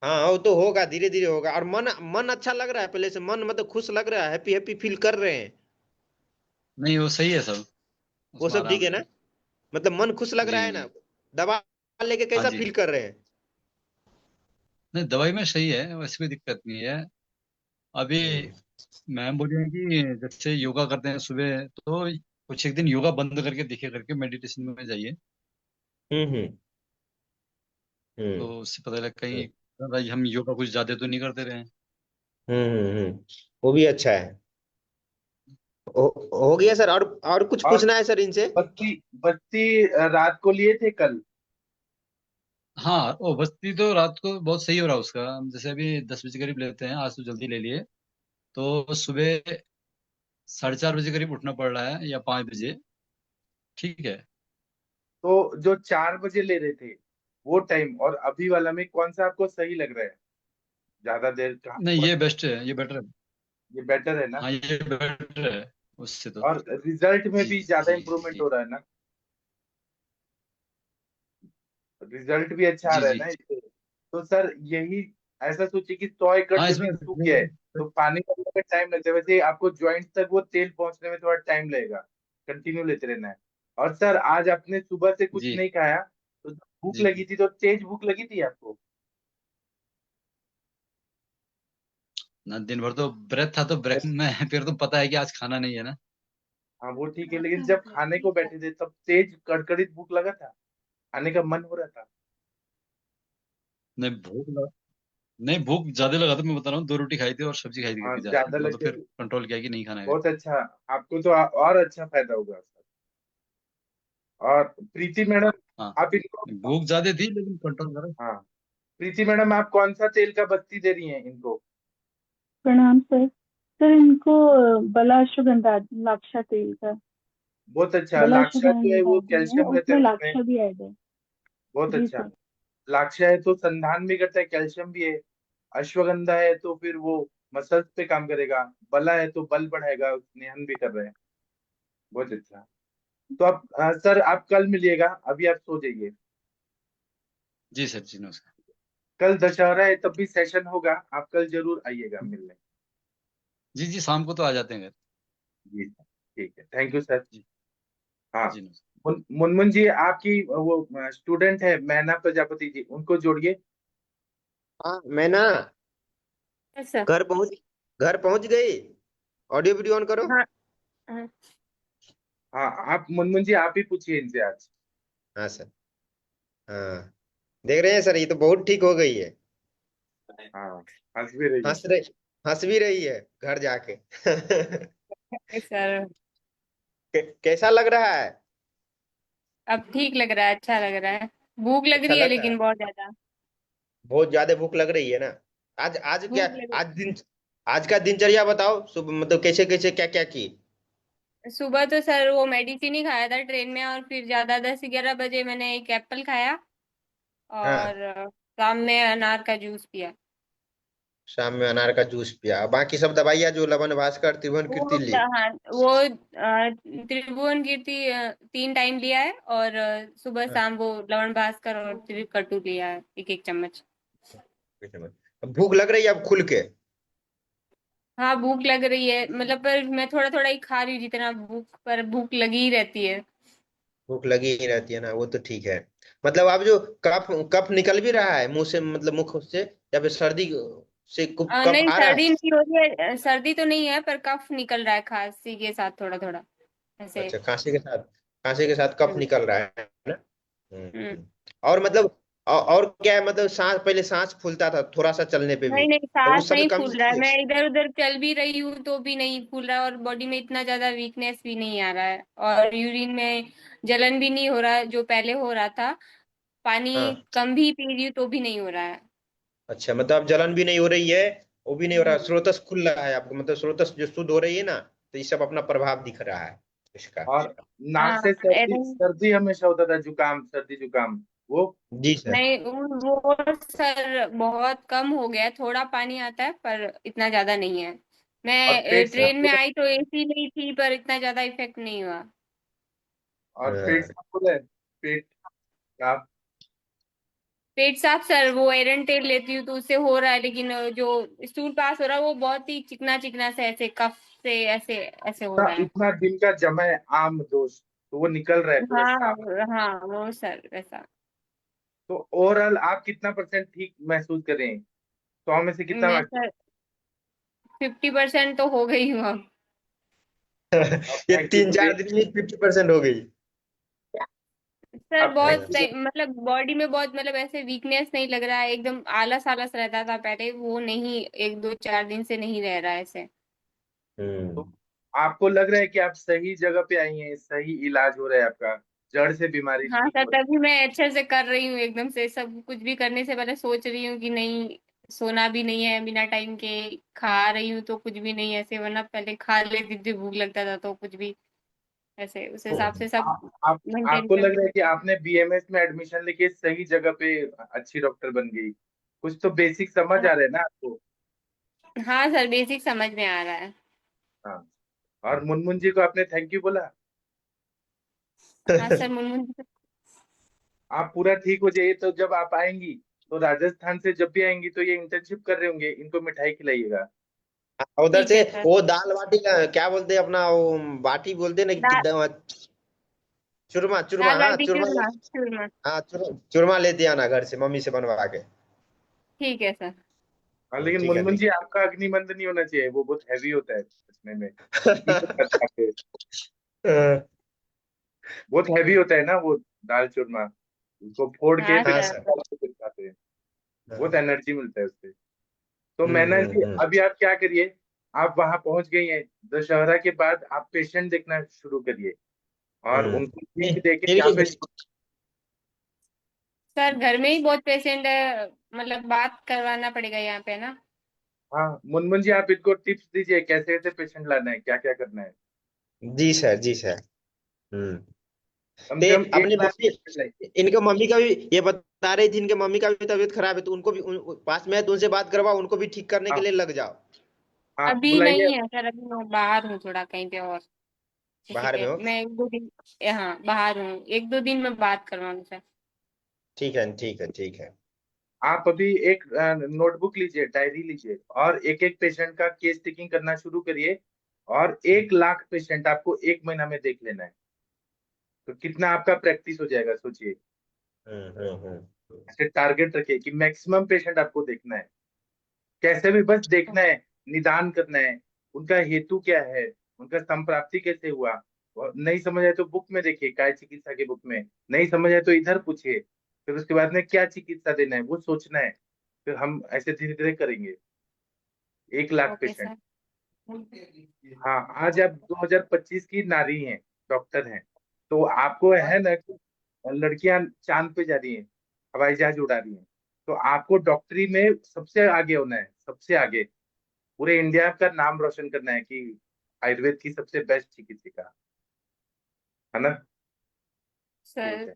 हाँ, वो तो होगा, धीरे धीरे होगा। और मन मन अच्छा लग रहा है पहले से? मन मतलब खुश लग रहा है, हैप्पी हैप्पी फील कर रहे हैं? नहीं, वो सही है सब। वो उसमें सब ठीक आराम है है। ना? मतलब मन खुश लग जी रहा है जी। ना? दवा लेके हाँ कैसा जी। फील कर रहे हैं? नहीं, दवाई में सही है, वैसे कोई दिक्कत नहीं है अभी। हम्म मैम बोली है कि जैसे योगा करते हैं सुबह, तो कुछ एक दिन योगा बंद करके देखिए, करके मेडिटेशन में जाइए, हम्म हम्म हम्म तो उससे पता लग हम्म कहीं भाई हम योगा कुछ ज्यादा तो नहीं करते रहे। वो भी अच्छा है। हो गया सर? और कुछ और पूछना है सर इनसे? बत्ती बत्ती रात को लिए थे कल? हाँ, वो बस्ती तो रात को बहुत सही हो रहा है उसका। जैसे अभी 10 बजे करीब लेते हैं, आज तो जल्दी ले लिए, तो सुबह 4:30 बजे करीब उठना पड़ रहा है या 5 बजे। ठीक है। तो जो 4 बजे ले रहे थे वो टाइम और अभी वाला में कौन सा आपको सही लग रहा है? ज्यादा देर का नहीं, बहुत? ये बेस्ट है, ये बेटर है। ये बेटर है ना? हाँ, ये बेटर है उससे तो और रिजल्ट में जी भी ज्यादा जी इम्प्रूवमेंट जी हो रहा है ना, रिजल्ट भी अच्छा आ जी रहा है जी ना इससे। तो सर यही, ऐसा सोचिए कि 100 एकड़ हाँ इसमें जमीन सूख गया है तो पानी डालने में टाइम लगता है, वैसे आपको ज्वाइंट तक वो तेल पहुंचने में थोड़ा टाइम लगेगा, कंटिन्यू लेते रहना है। और सर आज आपने सुबह से कुछ जी नहीं खाया, तो जब भूख जी लगी थी तो तेज भूख लगी थी आपको? ना, दिन भर तो ब्रेक था, तो ब्रेक में फिर तो पता है कि आज खाना नहीं है ना। हाँ वो ठीक है, लेकिन जब खाने को बैठे थे तब तेज कड़कड़ित भूख लगा था, खाने का मन हो रहा था? नहीं नहीं, भूख ज्यादा लगा था, मैं बता रहा हूँ, 2 रोटी खाई थी और सब्जी खाई थी हाँ पिज्जा की, ज्यादा वो लग तो गया फिर तो कंट्रोल किया कि नहीं खाना है। बहुत अच्छा, आपको तो और अच्छा फायदा होगा सर। और प्रीति मैडम, हाँ, आप इनको, भूख ज्यादा थी लेकिन कंट्रोल करा। हाँ प्रीति मैडम आप कौन सा तेल का बत्ती दे रही हैं इनको? प्रणाम सर। सर इनको बला अश्वगंधा लाक्षा तेल का, बहुत अच्छा, बला लाक्षा जो है अश्वगंधा वो जो है कैल्शियम रहता है उसमें उसमें, लाक्षा भी ऐड है। बहुत जी अच्छा। सर। लाक्षा है तो संधान भी करता है, कैल्शियम भी है। अश्वगंधा है तो फिर वो मसल्स पे काम करेगा। बला है तो बल बढ़ाएगा, स्नेहन भी कर रहे हैं, बहुत अच्छा। तो आप सर आप कल मिलिएगा, अभी आप सो जाइए। जी सर, जी नमस्कार। कल दशहरा है तब भी सेशन होगा, आप कल जरूर आइएगा मिलने। जी जी, शाम को तो आ जाते हैं घर। जी सर, ठीक है, थैंक यू सर। जी हाँ, जी नमस्कार। मुनमुन जी आपकी वो स्टूडेंट है मैना प्रजापति जी, उनको जोड़िए। हाँ मैं ना ऐसा। घर पहुंच घर पहुंच गई। ऑडियो वीडियो ऑन करो। हाँ हाँ। हाँ आप मुनमुन जी आप ही पूछिए इनसे आज। हाँ सर। हाँ, देख रहे हैं सर, ये तो बहुत ठीक हो गई है। हाँ हंस भी रही है। हंस रही हंस भी रही है घर जाके। सर कैसा लग रहा है? अब ठीक लग रहा है, अच्छा लग रहा है। भूख लग अच्छा रही है लग रहा लेकिन है? बहुत ज्यादा। बहुत ज्यादा भूख लग रही है ना? आज आज क्या, भूख लग आज का दिनचर्या बताओ, सुबह मतलब कैसे कैसे क्या क्या की? सुबह तो सर वो मेडिसिन ही खाया था ट्रेन में, और फिर ज्यादा 10-11 बजे मैंने एक एप्पल खाया, हाँ, और शाम में अनार का जूस पिया। शाम में अनार का जूस पिया, बाकी सब दवाइयाँ जो लवन भास्कर त्रिभुवन कीर्ति ली? हाँ वो त्रिभुवन कीर्ति 3 टाइम लिया है, और सुबह हाँ, शाम वो लवण भास्कर और त्रिकटु लिया है, 1-1 चम्मच। भूख लग रही है अब खुल के? हाँ भूख लग रही है, मतलब पर मैं थोड़ा थोड़ा ही खा रही हूँ, जितना भूख पर भूख लगी ही रहती है। भूख लगी ही रहती है ना, वो तो ठीक है। मतलब अब जो कफ कफ निकल भी रहा है मुंह से, मतलब मुख से, या फिर सर्दी से कफ नहीं आ रहा सर्दी है? नहीं हो रही है, सर्दी तो नहीं है, पर कफ निकल रहा है खांसी के साथ थोड़ा थोड़ा ऐसे। अच्छा, खांसी के साथ कफ हम्म निकल रहा है ना? हम्म। और मतलब और क्या है, मतलब सांस, पहले सांस फूलता था थोड़ा सा चलने पे भी, नहीं नहीं, तो सांस उस समय नहीं कमी फूल रहा है, आई है? मैं इधर उधर चल भी रही हूँ तो भी नहीं फूल रहा है, और बॉडी में इतना ज्यादा वीकनेस भी नहीं आ रहा है, और यूरिन में जलन भी नहीं हो रहा है जो पहले हो रहा था। पानी हाँ, कम भी पी रही हूँ तो भी नहीं हो रहा है। अच्छा, मतलब अब जलन भी नहीं हो रही है, वो भी नहीं हो रहा, हम्म। स्रोतस खुल रहा है आपको, मतलब स्रोतस जो शुद्ध हो रही है ना, तो ये सब अपना प्रभाव दिख रहा है इसका। और नाक हाँ से सर्दी एरन सर्दी हमेशा होता था, जुकाम सर्दी जुकाम वो। जी सर। नहीं वो सर बहुत कम हो गया है, थोड़ा पानी आता है पर इतना ज्यादा नहीं है। और मैं पेट ट्रेन में साफ, आई तो एसी नहीं थी, पर इतना ज्यादा इफेक्ट नहीं हुआ। और पेट हाँ, साफ हो रहा है, पेट साफ। पेट साफ सर, वो एरन टेल लेती हूँ तो उससे हो रहा है, लेकिन जो स्टूल पास हो रहा है वो बहुत ही चिकना चिकना से, ऐसे कफ से ऐसे ऐसे हो इतना रहा है। इतना दिन का जमा है आम दोष, तो वो निकल रहा है पूरा हाँ साफ। हाँ वो सर वैसा। तो ओवरऑल आप कितना परसेंट ठीक महसूस कर रहे हैं, 100 में से कितना मैं बाकी? सर 50% तो हो गई हूँ अब। अब ये बाकी तीन चार दिन में 50% हो गई? सर अब बहुत हाँ। थैंक मतलब बॉडी में बहुत, मतलब ऐसे वीकनेस नहीं लग रहा है, एकदम आलस आलस रहता था पहले, वो नहीं, 1-2-4 दिन से नहीं रह रहा है ऐसे। तो हम्म। आपको लग रहा है कि आप सही जगह पे आई हैं, सही इलाज हो रहा है आपका, जड़ से बीमारी हाँ ठीक सर, हो रही तभी मैं अच्छे से कर रही हूँ, एकदम से सब कुछ भी करने से पहले सोच रही हूँ कि नहीं, सोना भी नहीं है बिना टाइम के, खा रही हूँ तो कुछ भी नहीं ऐसे, वरना पहले खा लेती थी, भूख लगता था तो कुछ भी ऐसे, उस है। हिसाब से तो सब मेंटेन आपको कर। लग रहा है कि आपने बीएमएस में एडमिशन लेके सही जगह पे अच्छी डॉक्टर बन गई, कुछ तो बेसिक समझ आ रहा है ना आपको? हाँ सर बेसिक समझ में आ रहा है। हाँ, और मुनमुन जी को आपने थैंक यू बोला? हाँ सर, मुनमुन जी आप पूरा ठीक हो जाइए, तो जब आप आएंगी तो राजस्थान से जब भी आएंगी तो ये इंटर्नशिप कर रहे होंगे, इनको मिठाई खिलाइएगा। उधर ठीक से है सर। वो दाल बाटी का क्या बोलते हैं अपना, वो बाटी बोलते हैं ना दाल चूरमा चूरमा, दाल हाँ बाटी चूरमा चूरमा चूरमा। हाँ चूरमा लेते आना घर से मम्मी से बनवा के। ठीक है सर। हाँ, लेकिन ठीक है मुनमुन ठीक जी आपका अग्निमंद नहीं होना चाहिए, वो बहुत हैवी होता है पचने में। नहीं तो कर पाते। है। बहुत हैवी होता है ना वो दाल चूरमा, उसको फोड़ के हाँ फिर हाँ सर। सर। खाते हैं। बहुत हाँ। एनर्जी मिलता है उससे। तो मैना जी हम्म। अभी आप क्या करिए, आप वहां पहुंच गई हैं, दशहरा के बाद आप पेशेंट देखना शुरू करिए और उनको लिंक दे के यहाँ पे। सर घर में ही बहुत पेशेंट है, मतलब बात करवाना पड़ेगा यहाँ पे ना। हाँ मुनमुन जी, आप इनको टिप्स दीजिए कैसे कैसे पेशेंट लाना है, क्या क्या करना है। जी सर जी सर। हम्म। कम ते से कम एक अपनी लाख मम्मी, पेशेंट लाइए। इनके मम्मी का भी ये बता रही थी, इनके मम्मी का भी तबीयत खराब है, तो उनको भी पास में है तो उनसे बात करवाओ, उनको भी ठीक करने के हाँ लिए लग जाओ। हाँ अभी बुलाइए। नहीं है सर, अभी मैं बाहर हूँ थोड़ा कहीं पे और। किसी बाहर में पे हो? मैं 1-2 दिन, हाँ बाहर हूँ, 1-2 दिन में बात करवाऊंगी सर। ठीक है ठीक है ठीक है। आप अभी एक नोटबुक लीजिए, डायरी लीजिए और एक एक पेशेंट का केस टेकिंग करना शुरू करिए। और 1 लाख पेशेंट आपको 1 महीना में देख लेना है, तो कितना आपका प्रैक्टिस हो जाएगा सोचिए। हम्म। ऐसे टारगेट रखिए कि मैक्सिमम पेशेंट आपको देखना है, कैसे भी बस देखना है, निदान करना है, उनका हेतु क्या है, उनका संप्राप्ति कैसे हुआ। और नहीं समझ आए तो बुक में देखिए, काय चिकित्सा के बुक में। नहीं समझ आए तो इधर पूछिए, फिर उसके बाद में क्या चिकित्सा देना है वो सोचना है। फिर हम ऐसे धीरे धीरे करेंगे। 1 लाख ओके पेशेंट। सर। हाँ, आज आप 2025 की नारी हैं, डॉक्टर हैं, तो आपको है ना कि लड़कियां चांद पे जा रही हैं, हवाई जहाज उड़ा रही हैं, तो आपको डॉक्टरी में सबसे आगे होना है, सबसे आगे। पूरे इंडिया का नाम रोशन करना है कि आयुर्वेद की सबसे बेस्ट चिकित्सिका, है ना। ठीक सर है,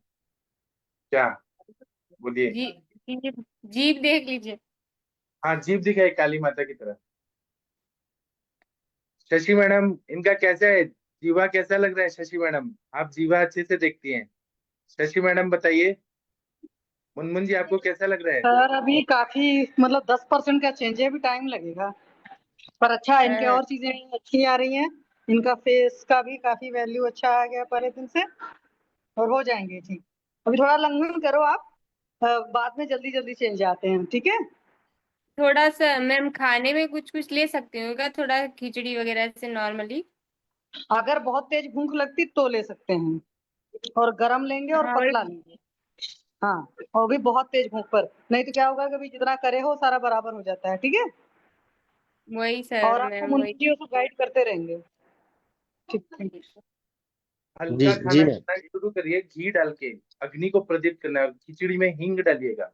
क्या बोलिए। जी, जीप जीप देख लीजिए। हाँ, जीभ दिखाई काली माता की तरह। शशि मैडम, इनका कैसा है, जीवा कैसा लग रहा है शशि मैडम? आप जीवा अच्छे से देखती हैं। शशि मैडम बताइए, मुनमुन जी आपको कैसा लग रहा है? सर अभी काफी मतलब 10% का चेंज है, अभी टाइम लगेगा, पर अच्छा है, इनके सर और चीजें अच्छी आ रही हैं। इनका फेस का भी काफी वैल्यू अच्छा आ गया पहले दिन से, और हो जाएंगे ठीक। अभी थोड़ा लंघन करो आप, बाद में जल्दी जल्दी चेंज आते हैं, ठीक है। थोड़ा सा मैम खाने में कुछ कुछ ले सकती हूँ क्या, थोड़ा खिचड़ी वगैरह से नॉर्मली? अगर बहुत तेज भूख लगती तो ले सकते हैं, और गरम लेंगे और हाँ वही। पतला लेंगे। हाँ, और भी बहुत तेज भूख पर नहीं तो क्या होगा, कभी जितना करे हो सारा बराबर हो जाता है, ठीक है। वही और सर आपको मैम वही। मुंशियों से गाइड करते रहेंगे, ठीक ठीक। जी हल्का जी खाना मैम। खाना शुरू करिए, घी डाल के। अग्नि को प्रदीप्त करना है, और खिचड़ी में हींग डालिएगा।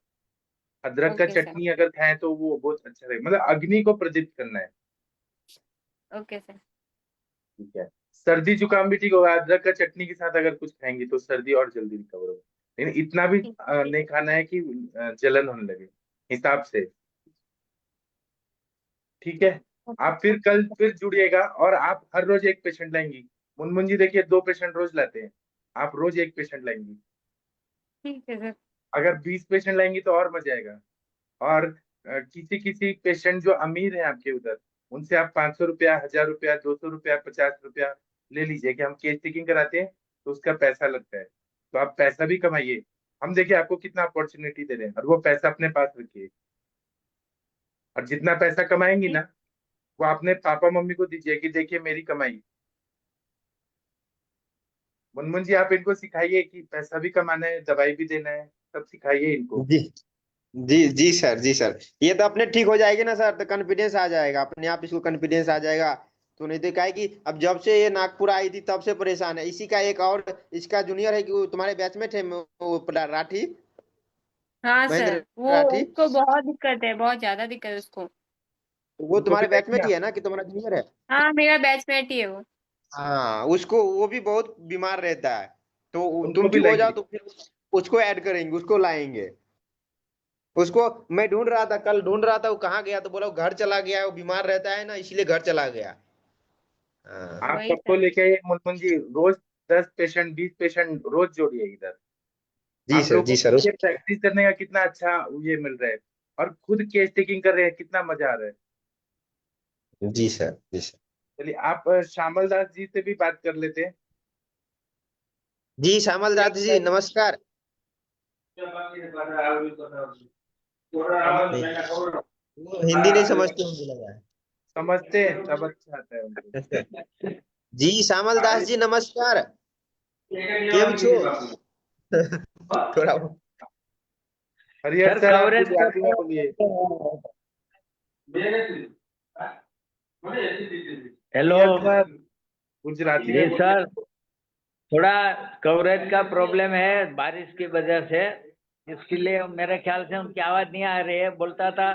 अदरक का ओके सर। चटनी अगर खाएं तो वो बहुत अच्छा रहेगा, मतलब अग्नि को प्रदीप्त करना है। Okay sir. ठीक है। सर्दी जुकाम भी ठीक होगा, अदरक का चटनी के साथ अगर कुछ खाएंगी तो सर्दी और जल्दी रिकवर होगा। लेकिन इतना भी ठीक। नहीं खाना है कि जलन होने लगे, हिसाब से। ठीक है। ओके आप फिर कल फिर जुड़िएगा, और आप हर रोज एक पेशेंट लाएंगी। मुनमुन जी देखिए 2 पेशेंट रोज लाते हैं, आप रोज एक पेशेंट लाएंगी। ठीक है सर। अगर 20 पेशेंट लाएंगी तो और मजा आएगा। और किसी किसी पेशेंट जो अमीर है आपके उधर, उनसे आप 500 रुपया, 1000 रुपया, 200 रुपया, 50 रुपया ले लीजिए कि हम केस टेकिंग कराते हैं, तो उसका पैसा लगता है। तो आप पैसा भी कमाइए, हम देखिए आपको कितना अपॉर्चुनिटी दे रहे हैं, और वो पैसा अपने पास रखिए। और जितना पैसा कमाएंगी ठीक। ना, वो अपने पापा मम्मी को दीजिए कि देखिए मेरी कमाई। मुनमुन जी आप इनको सिखाइए कि पैसा भी कमाना है, दवाई भी देना है, सब सिखाइए इनको। जी जी जी सर जी सर। ये तो अपने ठीक हो जाएगी ना सर, तो कॉन्फिडेंस आ जाएगा अपने आप, इसको कॉन्फिडेंस आ जाएगा। तो नहीं तो क्या है कि अब जब से ये नागपुर आई थी तब से परेशान है। इसी का एक और इसका जूनियर है कि वो तुम्हारे बैचमेट है, वो राठी, हाँ महेंद्र सर, वो राठी। उसको बहुत दिक्कत है, बहुत ज्यादा दिक्कत है उसको। वो उनको भी तुम्हारे देखिए बैचमेट ही आप। है ना कि तुम्हारा जूनियर है? हाँ मेरा बैचमेट ही है वो। हाँ, उसको वो भी बहुत बीमार रहता है। तो उनको तुम भी ठीक हो जाओ लाइए। तो फिर उसको ऐड करेंगे, उसको लाएंगे। उसको मैं ढूंढ रहा था, कल ढूंढ रहा था, वो कहाँ गया, तो बोला वो घर चला गया है, वो बीमार रहता है ना इसलिए घर चला गया। हाँ, आप वही सबको सर। लेके आइए मुनमुन जी, रोज 10 पेशेंट 20 पेशेंट रोज जोड़िए इधर। जी आप सर, लोगों जी को सर। ये प्रैक्टिस करने का कितना अच्छा ये मिल रहा है, और खुद केस टेकिंग कर रहे हैं, कितना मजा आ रहा है। जी सर, जी सर। चलिए आप श्यामल दास जी से भी बात कर लेते हैं। जी श्यामल क्या दास जी नमस्कार। नहीं, वो हिंदी नहीं समझते मुझे लगा समझते हैं तब अच्छा आता है उनको। है। जी श्यामल दास जी नमस्कार। केम छो? थोड़ा हरिहर सर सर आप कवरेज का गुजराती में बोलिए। हेलो हरिहर सर गुजराती जी में बोलिए। सर, थोड़ा कवरेज का प्रॉब्लम है बारिश की वजह से, इसके लिए मेरे ख्याल से उनकी आवाज नहीं आ रही है। बोलता था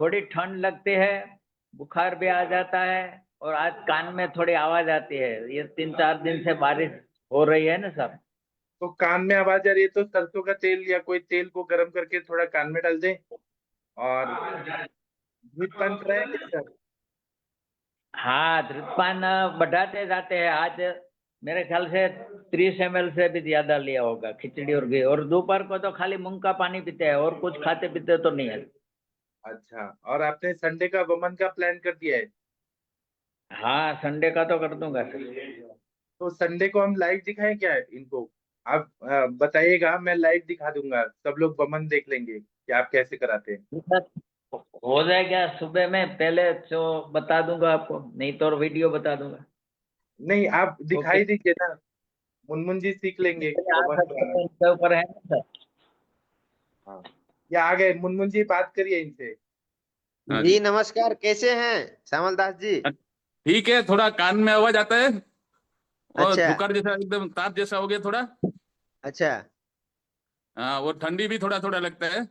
थोड़ी ठंड लगती है, बुखार भी आ जाता है, और आज कान में थोड़ी आवाज आती है। ये 3-4 दिन से बारिश हो रही है ना सर। तो कान में आवाज आ रही है तो सरसों का तेल या कोई तेल को गर्म करके थोड़ा कान में डाल दें, और धूम्रपान कराएं क्या सर? हाँ, धूम्रपान बढ़ाते जाते हैं। आज मेरे ख्याल से 30 ml से भी ज्यादा लिया होगा खिचड़ी और घी, और दोपहर को तो खाली मूंग का पानी पीते हैं, और कुछ खाते पीते तो नहीं है। अच्छा, और आपने संडे का वमन का प्लान कर दिया है? हाँ, संडे का तो कर दूंगा सर। तो संडे को हम लाइव दिखाएं क्या इनको? आप बताइएगा, मैं लाइव दिखा दूंगा, सब लोग वमन देख लेंगे कि आप कैसे कराते हैं। हो जाएगा, सुबह में पहले तो बता दूंगा आपको, नहीं तो वीडियो बता दूंगा। नहीं, आप ओके, दिखाई दीजिए ना, मुनमुन जी सीख लेंगे आ वमन सकते कराना। हैं, इसके ऊपर है ना सर। हाँ, ये आ गए मुनमुन जी, बात करिए इनसे। हाँ जी जी। नमस्कार, कैसे हैं श्यामल दास जी? ठीक है, थोड़ा कान में आवाज आता है और अच्छा, बुखार जैसा एकदम ताप जैसा हो गया थोड़ा। अच्छा, हाँ, और ठंडी भी थोड़ा थोड़ा लगता है।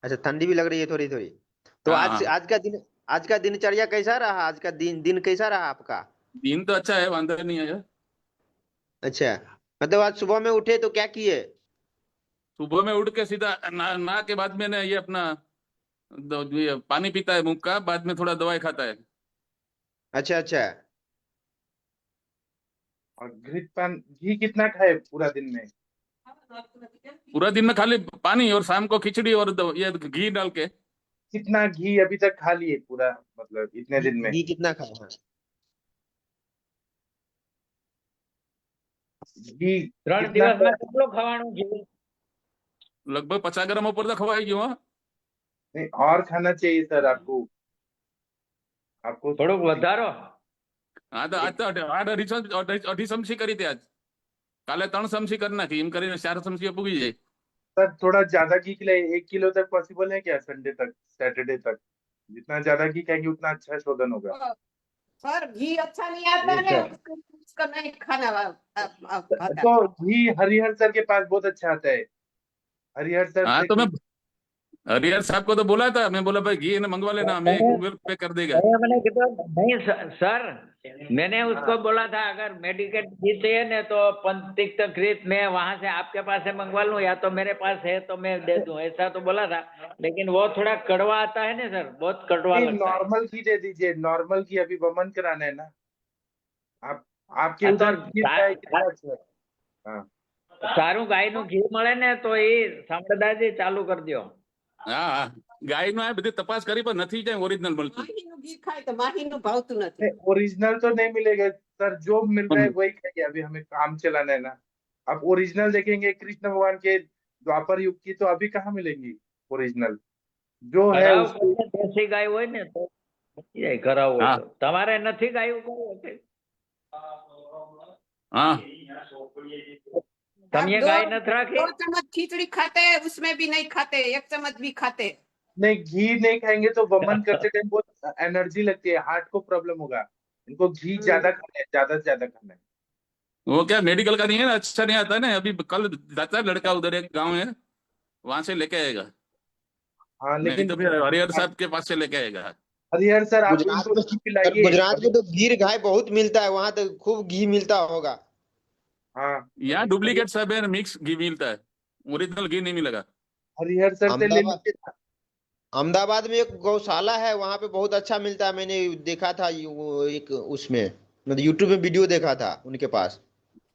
अच्छा। ठंडी भी लग रही है थोड़ी थोड़ी। तो हाँ आज हाँ। आज का दिनचर्या कैसा रहा? आज का दिन कैसा रहा आपका? दिन तो अच्छा है, वांधा नहीं है। अच्छा, मतलब आज सुबह में उठे तो क्या किए? सुबह में उठ के सीधा ना के बाद मैंने ये अपना ये पानी पीता है मुंह का, बाद में थोड़ा दवाई खाता है। अच्छा, अच्छा। और घृतपान घी कितना खाए पूरा दिन में? पूरा दिन में खाली पानी, और शाम को खिचड़ी और ये घी डाल के। कितना घी अभी तक खा लिए पूरा, मतलब इतने दिन में? घी कितना खाए? हाँ। घी 3 कितना દિવસ में કેટલો ખાવાનું છે? लगभग 50 ग्राम ऊपर तक खवाई क्यों? नहीं, और खाना चाहिए सर आपको। आपको થોડુંક વધારો। हाँ तो आज तो अढ़ी चमची करी थी आज। काले 3 चमची कर नाखी, एम करीने 4 चमची पूगी जाए। सर थोड़ा ज्यादा घी खिलाइए, 1 किलो तक पॉसिबल है क्या संडे तक, सैटरडे तक? जितना ज्यादा घी खाएंगे उतना अच्छा शोधन होगा। सर घी अच्छा नहीं आता है, अच्छा, उसका नहीं खाना आता। तो घी हरिहर सर के पास बहुत अच्छा आता है, हरिहर सर हाँ से तो मैं हरिहर साहब को तो बोला था, मैं बोला भाई घी ने मंगवा लेना, मैं मैंने गूगल पे कर देगा। मैंने कितना नहीं सर, मैंने उसको बोला था अगर मेडिकेट घी चाहिए ना तो पंचतीर्थ मैं वहां से आपके पास से मंगवा लूं, या तो मेरे पास है तो मैं दे दूं, ऐसा तो बोला था। लेकिन वो थोड़ा कड़वा आता है ना सर, बहुत कड़वा नहीं, लगता है। नॉर्मल घी दे दीजिए, नॉर्मल घी, अभी वमन कराना है ना। आप आपके हाँ तो उधर घी का है कितना अच्छा? हाँ, सारू गाय નું ઘી મળે ને તો એ સાંભળદાજી ચાલુ કરી દો। હા હા, ગાયનું આ બધી તપાસ કરી પણ નથી ક્યાંય ઓરિજિનલ મળતું। માહીનું ઘી ખાય તો માહીનું ભાવતું નથી। ओरिजिनल तो नहीं मिलेगा सर, जो मिल रहा है वही खाइए, अभी हमें काम चलाना है ना। आप ओरिजिनल देखेंगे कृष्ण भगवान के द्वापर युग की, तो अभी कहाँ मिलेंगी ओरिजिनल, जो है કરાવ उसको। પછી દેશી ગાય હોય ને તો મળી જાય, કરાવ હોય हाँ તો। તમારે નથી ગાયું કઈ? हाँ। आप તમે दो ગાય નથી રાખી? 2 चम्मच खिचड़ी खाते हैं, उसमें भी नहीं खाते, 1 चम्मच भी खाते। नहीं, घी नहीं खाएंगे तो वमन करते टाइम बहुत एनर्जी लगती है, हार्ट को प्रॉब्लम होगा। इनको घी ज्यादा खाना है, ज्यादा से ज्यादा खाना है। वो क्या मेडिकल का नहीं है ना, अच्छा नहीं आता है ना। अभी कल जाता है लड़का, उधर एक गांव है, वहां से लेके आएगा। हाँ, नहीं लेकिन तो फिर हरिहर साहब के पास से लेके आएगा। हरिहर सर आप गुजरात इनको में घी सर, पिलाइए गुजरात अभी। में तो गिर गाय बहुत मिलता है, वहां तो खूब घी मिलता होगा। हाँ, यहाँ डुप्लीकेट सब है, मिक्स घी मिलता है, ओरिजिनल घी नहीं मिलेगा। हरिहर सर से ले अहमदाबाद लीजिए ना। अहमदाबाद में एक गौशाला है, वहां पे बहुत अच्छा मिलता है, मैंने देखा था वो एक उसमें मतलब यूट्यूब में वीडियो देखा था उनके पास।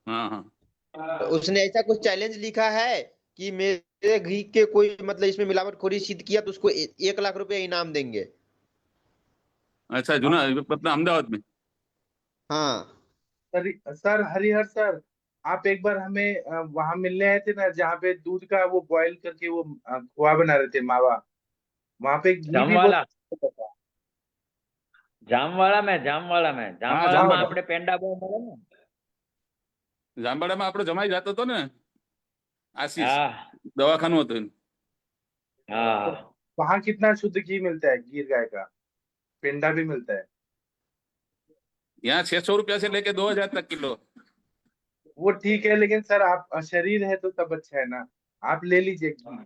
हाँ हाँ। तो उसने ऐसा कुछ चैलेंज लिखा है कि मेरे घी के कोई मतलब इसमें मिलावटखोरी सिद्ध किया तो उसको 1 लाख रुपए इनाम देंगे। अच्छा, जुना अपना अहमदाबाद में। हाँ सर हरिहर सर, आप एक बार हमें वहां मिलने आए थे ना, जहाँ पे दूध का वो बॉईल करके वो खोआ बना रहे थे, मावा। वहां पे घी भी बहुत जामवाड़ा अच्छा था। જામવાળા में हाँ, જામવાળામાં जामबाड़ा। આપણે પેંડા બહુ મળે ને। જામબાડામાં આપણો જમાઈ જતો હતો ને, આશીષ, હા દવાખાનું હતું એનું। हाँ वहाँ कितना शुद्ध घी मिलता है, गिर गाय का पेंडा भी मिलता है। यहाँ 600 रुपया से लेके 2000 तक किलो। वो ठीक है, लेकिन सर आप शरीर है तो सब अच्छा है ना, आप ले लीजिए घी।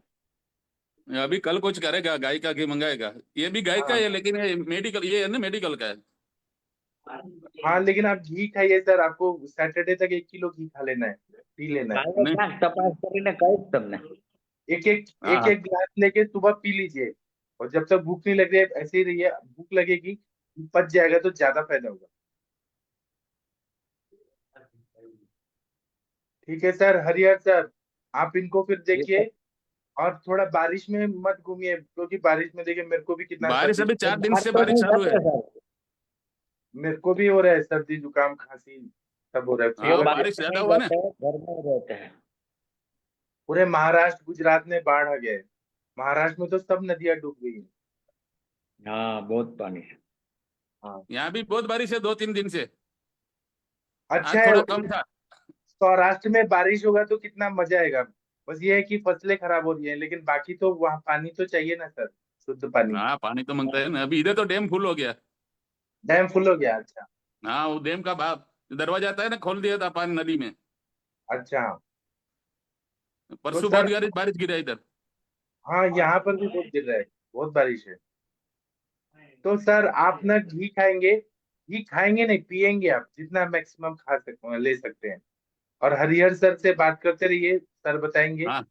अभी कल कुछ करेगा, गाय का घी मंगाएगा। ये भी गाय का हाँ है, लेकिन ये मेडिकल, ये है ना, मेडिकल का है। हाँ, लेकिन आप घी खाइए सर, आपको सैटरडे तक 1 किलो घी खा लेना है, पी लेना है। કાલે नहीं। ક્યાંક તપાસ કરીને કહીશ તમને। एक एक हाँ एक हाँ। एक गिलास लेके सुबह पी लीजिए, और जब तक भूख नहीं लग रही है ऐसे ही रहिए, भूख लगेगी पच जाएगा तो ज्यादा फायदा होगा। ठीक है सर हरिहर सर, आप इनको फिर ये सब देखिए। और थोड़ा बारिश में मत घूमिए, क्योंकि बारिश में देखिए मेरे को भी कितना बारिश सर्दी, अभी 4 दिन बाहर से तो बारिश नहीं चालू है। जाते सर। मेरे को भी हो रहा है सर्दी जुकाम खांसी सब हो रहा है, हाँ, ये वो फीवर। बाहर बारिश ज्यादा नहीं हुआ ना। जाते हैं, घर में ही रहते हैं। पूरे महाराष्ट्र गुजरात में बाढ़ आ गया है। महाराष्ट्र में तो सब नदियां डूब गई है। हाँ बहुत पानी है। हाँ यहाँ भी बहुत बारिश है 2-3 दिन से। अच्छा आज है। थोड़ा कम था। सौराष्ट्र में बारिश होगा तो कितना मजा आएगा। बस ये है कि फसलें खराब हो रही है, लेकिन बाकी तो वहाँ पानी तो चाहिए ना सर, शुद्ध पानी। हाँ, पानी तो मांगता है ना। अभी इधर तो डैम फुल हो गया। डैम फुल हो गया, अच्छा। हाँ, वो डैम का बाप दरवाजा आता है ना, खोल दिया था पानी नदी में। अच्छा तो परसों बहुत सर, बारिश गिरा इधर। हाँ यहाँ पर भी बहुत गिर रहा है, बहुत बारिश है। तो सर आप ना घी खाएंगे, घी खाएंगे नहीं, पियेंगे, आप जितना मैक्सिमम खा सकते ले सकते हैं। और हरिहर सर से बात करते रहिए, सर बताएंगे। हाँ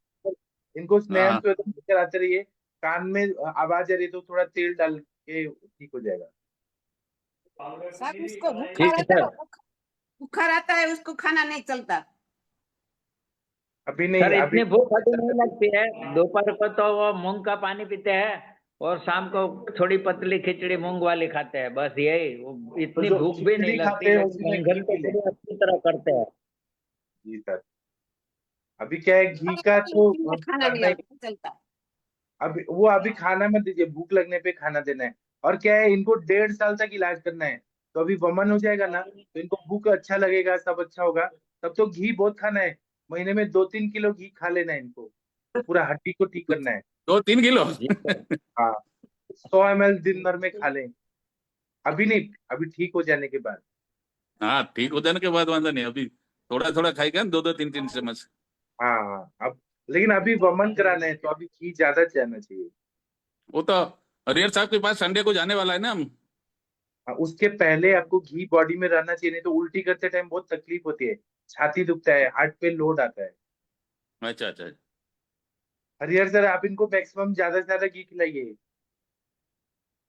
इनको स्नेहन हाँ। तो एकदम कराते रहिए। कान में आवाज आ रही है तो थोड़ा तेल डाल के ठीक हो जाएगा। सर उसको बुखार ठीक है आता सर। है, बुखार आता है, उसको खाना नहीं चलता। अभी नहीं, सर अभी इतनी भूख अभी नहीं लगती है। दोपहर को तो वो मूंग का पानी पीते हैं और शाम को थोड़ी पतली खिचड़ी मूंग वाली खाते हैं, बस यही। वो तो इतनी जो भूख भी नहीं खिचड़ी खाते लगती, हैं लेकिन उसी में घी मंगल तो पी लें। बड़ी अच्छी तरह करते हैं। जी सर, अभी क्या है, घी का तो खाना नहीं करना ही। चलता। अभी वो अभी खाना मत दीजिए, भूख लगने पे खाना देना है। और क्या है, इनको 1.5 साल तक इलाज करना है। तो अभी वमन हो जाएगा ना, तो इनको भूख अच्छा लगेगा, सब अच्छा होगा। तब तो घी बहुत खाना है, महीने में 2-3 किलो घी खा लेना है इनको, तो पूरा हड्डी को ठीक करना है। 2-3 किलो। जी सर। हाँ, 100 ml दिन भर में खा लें। अभी नहीं, अभी ठीक हो जाने के बाद। हाँ, ठीक हो जाने के बाद वांधा नहीं। अभी थोड़ा थोड़ा खाएगा, 2-2 3-3 चम्मच। हाँ हाँ, अब लेकिन अभी वमन कराना है तो अभी घी ज्यादा जाना चाहिए। वो तो हरिहर साहब के पास संडे को जाने वाला है ना हम। हाँ, उसके पहले आपको घी बॉडी में रहना चाहिए, नहीं तो उल्टी करते टाइम बहुत तकलीफ होती है, छाती दुखता है, हार्ट पे लोड आता है। अच्छा अच्छा। हरिहर सर, आप इनको मैक्सिमम ज्यादा से ज्यादा घी खिलाइए।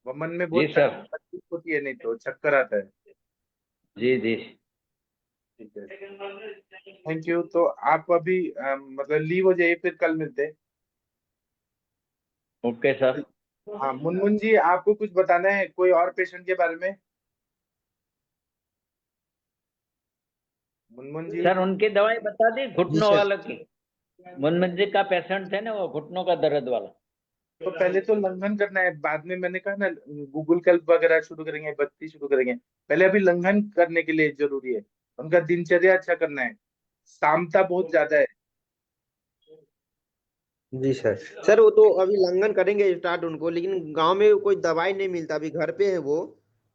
वमन में जी बहुत सर। तकलीफ होती है, नहीं तो चक्कर आता है। जी जी। ठीक है, थैंक यू। तो आप अभी मतलब लीव हो जाइए, फिर कल मिलते हैं। Okay sir. हाँ मुनमुन जी, आपको कुछ बताना है कोई और पेशेंट के बारे में? मुनमुन जी, सर उनकी दवाई बता दी जी घुटनों सर। वालों की। मुनमुन जी का पेशेंट थे ना, वो घुटनों का दर्द वाला। तो पहले तो लंघन करना है, बाद में मैंने कहा ना गूगल कल्प वगैरह शुरू करेंगे, बत्ती शुरू करेंगे। पहले अभी लंघन करने के लिए जरूरी है, उनका दिनचर्या अच्छा करना है, सामता बहुत ज्यादा है। जी सर। सर वो तो अभी लंघन करेंगे स्टार्ट उनको, लेकिन गांव में कोई दवाई नहीं मिलता, अभी घर पे है वो।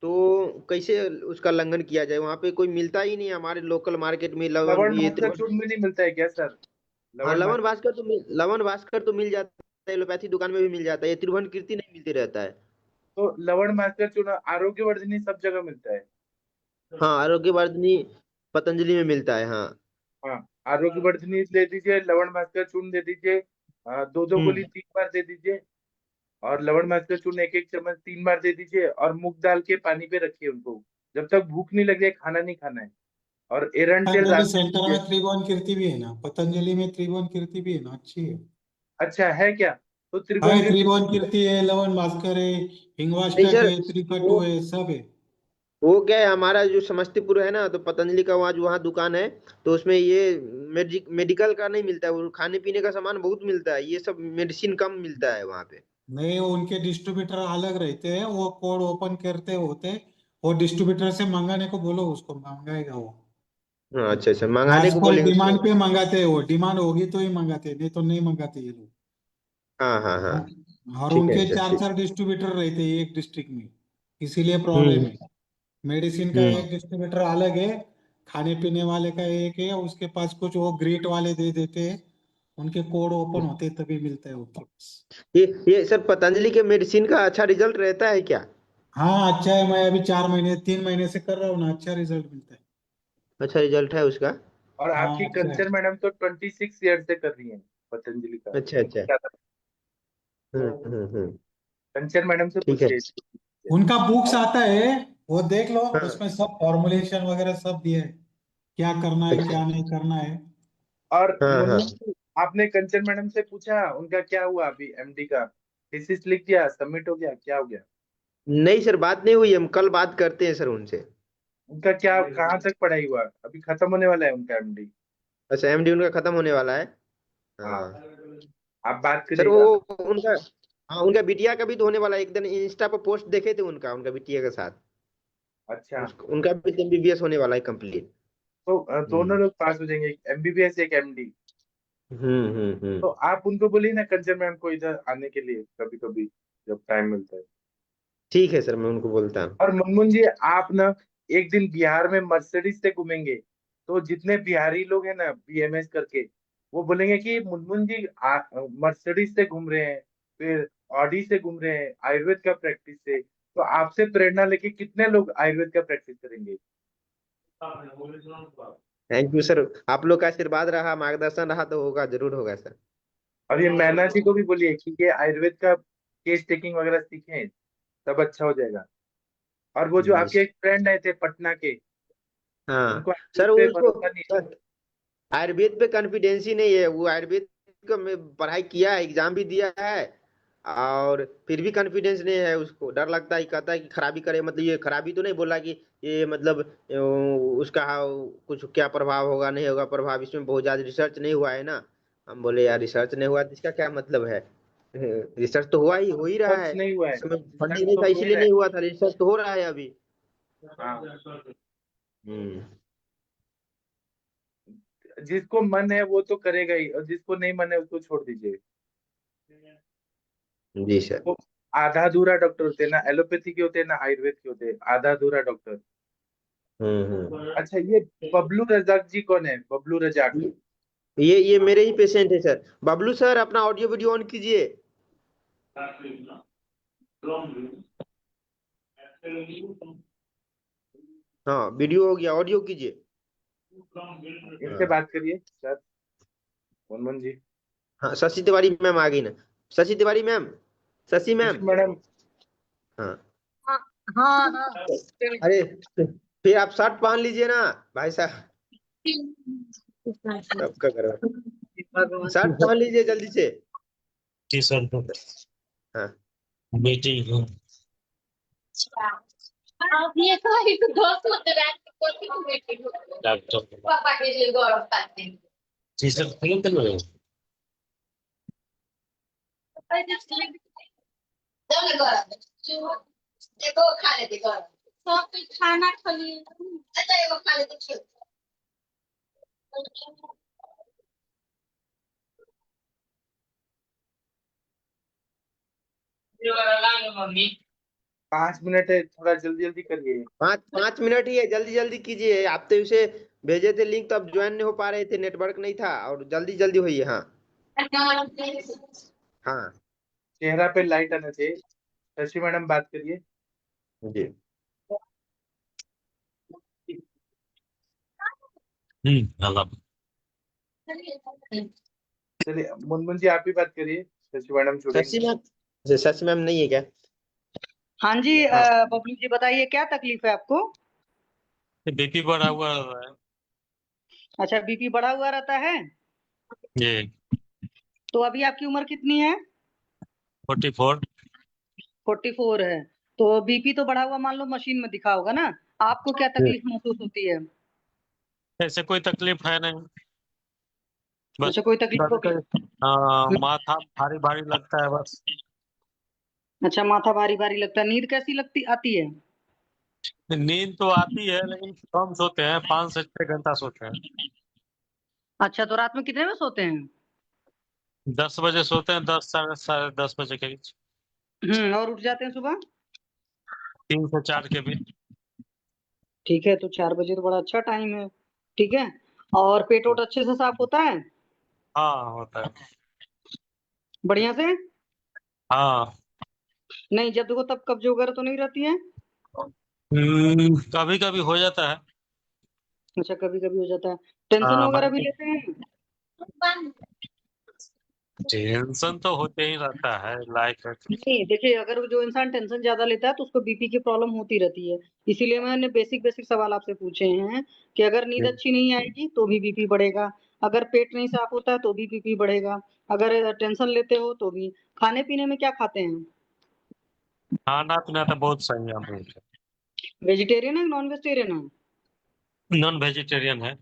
तो कैसे उसका लंघन किया जाए? वहां पे कोई मिलता ही नहीं है हमारे लोकल मार्केट में। लवन लवण ये भास्कर चूर्ण में नहीं मिलता है क्या सर? हाँ, लवण भास्कर, लवन भास्कर तो मिल जाता है, एलोपैथी दुकान में भी मिल जाता है। ये त्रिभुवन कीर्ति नहीं मिलती रहता है। तो लवण भास्कर चूर्ण आरोग्यवर्धिनी सब जगह मिलता है। हाँ, आरोग्य वर्धनी पतंजलि में मिलता है, हाँ। हाँ, आरोग्यवर्धिनी ले दीजिए, लवण भास्कर चूर्ण दे दीजिए, 2-2 गोली हम्म। 3 बार दे दीजिए। और लवण भास्कर चूर्ण 1-1 चम्मच 3 बार दे दीजिए, और मूंग दाल के पानी पे रखिए उनको, जब तक भूख नहीं लगे खाना नहीं खाना है। और एरंडेल पतंजलि रात सेंटर में में त्रिभुवन कीर्ति भी है ना, पतंजलि में त्रिभुवन कीर्ति भी है ना, अच्छी है। अच्छा है क्या? तो त्रिभुवन है, कीर्ति त्रिभुवन कीर्ति है, लवन भास्कर है, नहीं हिंगवाष्टक सर, है, त्रिकटु वो है, सब है। वो क्या है, हमारा जो समस्तीपुर है ना, तो पतंजलि का वहाँ दुकान है। तो उसमें ये मेडिकल का नहीं मिलता है, वो खाने पीने का सामान बहुत मिलता है, ये सब मेडिसिन कम मिलता है वहाँ पे। नहीं, वो उनके डिस्ट्रीब्यूटर अलग रहते हैं, वो कोड ओपन करते होते, वो डिस्ट्रीब्यूटर से मंगाने को बोलो, उसको मंगाएगा वो। हाँ, अच्छा अच्छा, मंगाने एज को पर बोलेंगे डिमांड उसको। पे मंगाते हैं, वो डिमांड होगी तो ही मंगाते हैं, नहीं तो नहीं मंगाते ये लोग। हाँ हाँ हाँ, और ठीक है उनके सर, चार ठीक। चार डिस्ट्रीब्यूटर रहते हैं एक डिस्ट्रिक्ट में, इसीलिए प्रॉब्लम हम्म है। मेडिसिन का हम्म। एक डिस्ट्रीब्यूटर अलग है, खाने पीने वाले का एक है, उसके पास कुछ वो ग्रेट वाले दे देते हैं, उनके कोड ओपन होते हैं तभी मिलता है उनके पास। ये सर पतंजलि के मेडिसिन का अच्छा रिजल्ट रहता है क्या? हाँ अच्छा है, मैं अभी 4 महीने 3 महीने से कर रहा हूँ ना, अच्छा रिजल्ट मिलता है। अच्छा रिजल्ट है उसका? और हाँ आपकी अच्छा है। कंचन मैडम तो 26 ईयर से कर रही हैं पतंजलि का। अच्छा अच्छा। ज्यादा हम्म। कंचन मैडम से ठीक है। पूछिए। उनका बुक्स आता है, वो देख लो, हाँ उसमें सब फॉर्मुलेशन वगैरह सब दिए है, क्या करना है अच्छा। क्या नहीं करना है। और हाँ हाँ। मुनमुन आपने कंचन मैडम से पूछा उनका क्या हुआ अभी एमडी का? थीसिस लिख दिया, सबमिट हो गया, क्या हो गया? नहीं सर, बात नहीं हुई, हम कल बात करते हैं सर उनसे। उनका क्या कहाँ तक पढ़ाई हुआ? अभी खत्म होने वाला है उनका एमडी। अच्छा, एमडी उनका खत्म होने वाला है। हाँ, हाँ आप बात सर, करिएगा। वो उनका, हाँ उनका बिटिया का भी तो होने वाला है, एक दिन इंस्टा पर पोस्ट देखे थे उनका बिटिया के साथ। अच्छा, उनका भी एमबीबीएस होने वाला है कंप्लीट। तो दोनों हम्म लोग पास हो जाएंगे, एमबीबीएस एक एमडी। हम्म। तो आप उनको बोलिए ना कंचन मैम को इधर आने के लिए कभी कभी जब टाइम मिलता है। ठीक है सर, मैं उनको बोलता हूँ। और मुनमुन जी आप ना एक दिन बिहार में मर्सिडीज से घूमेंगे, तो जितने बिहारी लोग हैं ना बीएमएस करके, वो बोलेंगे कि मुनमुन जी मर्सिडीज से घूम रहे हैं, फिर ऑडी से घूम रहे हैं आयुर्वेद का प्रैक्टिस से। तो आपसे प्रेरणा लेके कितने लोग आयुर्वेद का प्रैक्टिस करेंगे? थैंक यू सर, आप लोग का आशीर्वाद रहा, मार्गदर्शन रहा तो होगा, जरूर होगा सर। और ये मैना जी को भी बोलिए कि ये आयुर्वेद का केस टेकिंग वगैरह सीखें, तब अच्छा हो जाएगा। और वो जो जी आपके एक फ्रेंड आए थे पटना के, हाँ उनको सर, आयुर्वेद वो पे उसको भरोसा नहीं है। सर, आयुर्वेद पे कॉन्फिडेंस ही नहीं है, वो आयुर्वेद का में पढ़ाई किया है, एग्जाम भी दिया है, और फिर भी कॉन्फिडेंस नहीं है, उसको डर लगता है, कहता है कि खराबी करे, मतलब ये खराबी तो नहीं बोला कि ये मतलब उसका कुछ क्या प्रभाव होगा नहीं होगा प्रभाव, इसमें बहुत ज्यादा रिसर्च नहीं हुआ है ना। हम बोले यार रिसर्च नहीं हुआ तो इसका क्या मतलब है? रिसर्च तो हो ही रहा सच है, नहीं हुआ है, इस समय सच फंडिंग नहीं तो था हो ही इसीलिए रहा है। नहीं हुआ था, रिसर्च तो हो रहा है अभी। हाँ, हम्म। जिसको मन है वो तो करेगा ही, और जिसको नहीं मन है उसको छोड़ दीजिए। जी सर। वो आधा अधूरा डॉक्टर होते हैं ना, एलोपैथी के होते हैं ना आयुर्वेद के होते हैं, आधा अधूरा डॉक्टर। अच्छा, ये बबलू रजाक जी कौन है? बबलू रजाक। ये मेरे ही पेशेंट है सर। बबलू सर, अपना ऑडियो वीडियो ऑन कीजिए। हाँ वीडियो हो गया, ऑडियो कीजिए। इनसे हाँ बात करिए सर, मनमोहन जी। हाँ, शशि तिवारी मैम आ गई ना, Shashi Tiwari ma'am, Shashi ma'am. Shashi madam. हाँ हाँ हाँ हाँ। अरे, फिर आप शर्ट पहन लीजिए ना भाई साहब, सबका करो, शर्ट पहन लीजिए जल्दी से। जी सर, हाँ बेटी को ये तो एक दोस्त होते हैं कोचिंग में बेटी को लैपटॉप पापा के लिए गौरव करते हैं। जी सर, क्यों कर रहे हो? I just like चल गौरव देखो खा लेते गौरव सब कुछ खाना खा लिए अच्छा ये खा लेते खेल ये वाला मम्मी 5 मिनट है, थोड़ा जल्दी जल्दी करिए। 5 5 मिनट ही है, जल्दी जल्दी कीजिए, आप तो उसे भेजे थे लिंक, तो अब ज्वाइन नहीं हो पा रहे थे, नेटवर्क नहीं था, और जल्दी जल्दी होइए। हाँ हाँ चेहरा पे लाइट आना चाहिए। शशि मैडम बात करिए। जी। मतलब चलिए मुनमुन जी आप भी बात करिए, शशि मैडम शशि छूटेंगे। मैम, शशि मैम नहीं है क्या? हाँ जी, हाँ बबलू जी बताइए क्या तकलीफ है आपको? बीपी बढ़ा हुआ है। अच्छा, बीपी बढ़ा हुआ रहता है। जी। तो अभी आपकी उम्र कितनी है? 44। 44 है। तो बीपी तो बढ़ा हुआ मान लो मशीन में दिखा होगा ना, आपको क्या जी। तकलीफ महसूस होती है? ऐसे कोई तकलीफ है नहीं, बस अच्छा, कोई तकलीफ कभी होगी? कभी माथा भारी भारी लगता है बस। अच्छा, माथा भारी भारी लगता है। नींद कैसी लगती आती है? नींद तो आती है लेकिन कम सोते हैं, 5 से 6 घंटा सोते हैं। अच्छा, तो रात में कितने बजे सोते हैं? 10 बजे सोते हैं, 10 साढ़े 10 बजे के बीच। और उठ जाते हैं सुबह? 3 से 4 के बीच। ठीक है, तो 4 बजे तो बड़ा अच्छा टाइम है। ठीक है। और पेट वोट अच्छे से साफ होता है? हाँ होता है। बढ़िया से? हाँ। नहीं, जब देखो तब कब्ज वगैरह तो नहीं रहती है? कभी कभी हो जाता है। अच्छा, कभी कभी हो जाता है। टेंशन हाँ वगैरह भी मान लेते हैं? टेंशन तो होते ही रहता है, लाइफ है। नहीं, देखिए, अगर जो इंसान टेंशन ज्यादा लेता है तो उसको बीपी की प्रॉब्लम होती रहती है। इसीलिए मैंने बेसिक बेसिक सवाल आपसे पूछे हैं कि अगर नींद अच्छी नहीं आएगी तो भी बीपी बढ़ेगा, अगर पेट नहीं साफ होता है तो भी बीपी बढ़ेगा, अगर टेंशन लेते हो तो भी। खाने पीने में क्या खाते हैं? खाना पीना तो बहुत सही है हम लोग का। वेजिटेरियन है नॉन वेजिटेरियन है? नॉन वेजिटेरियन है।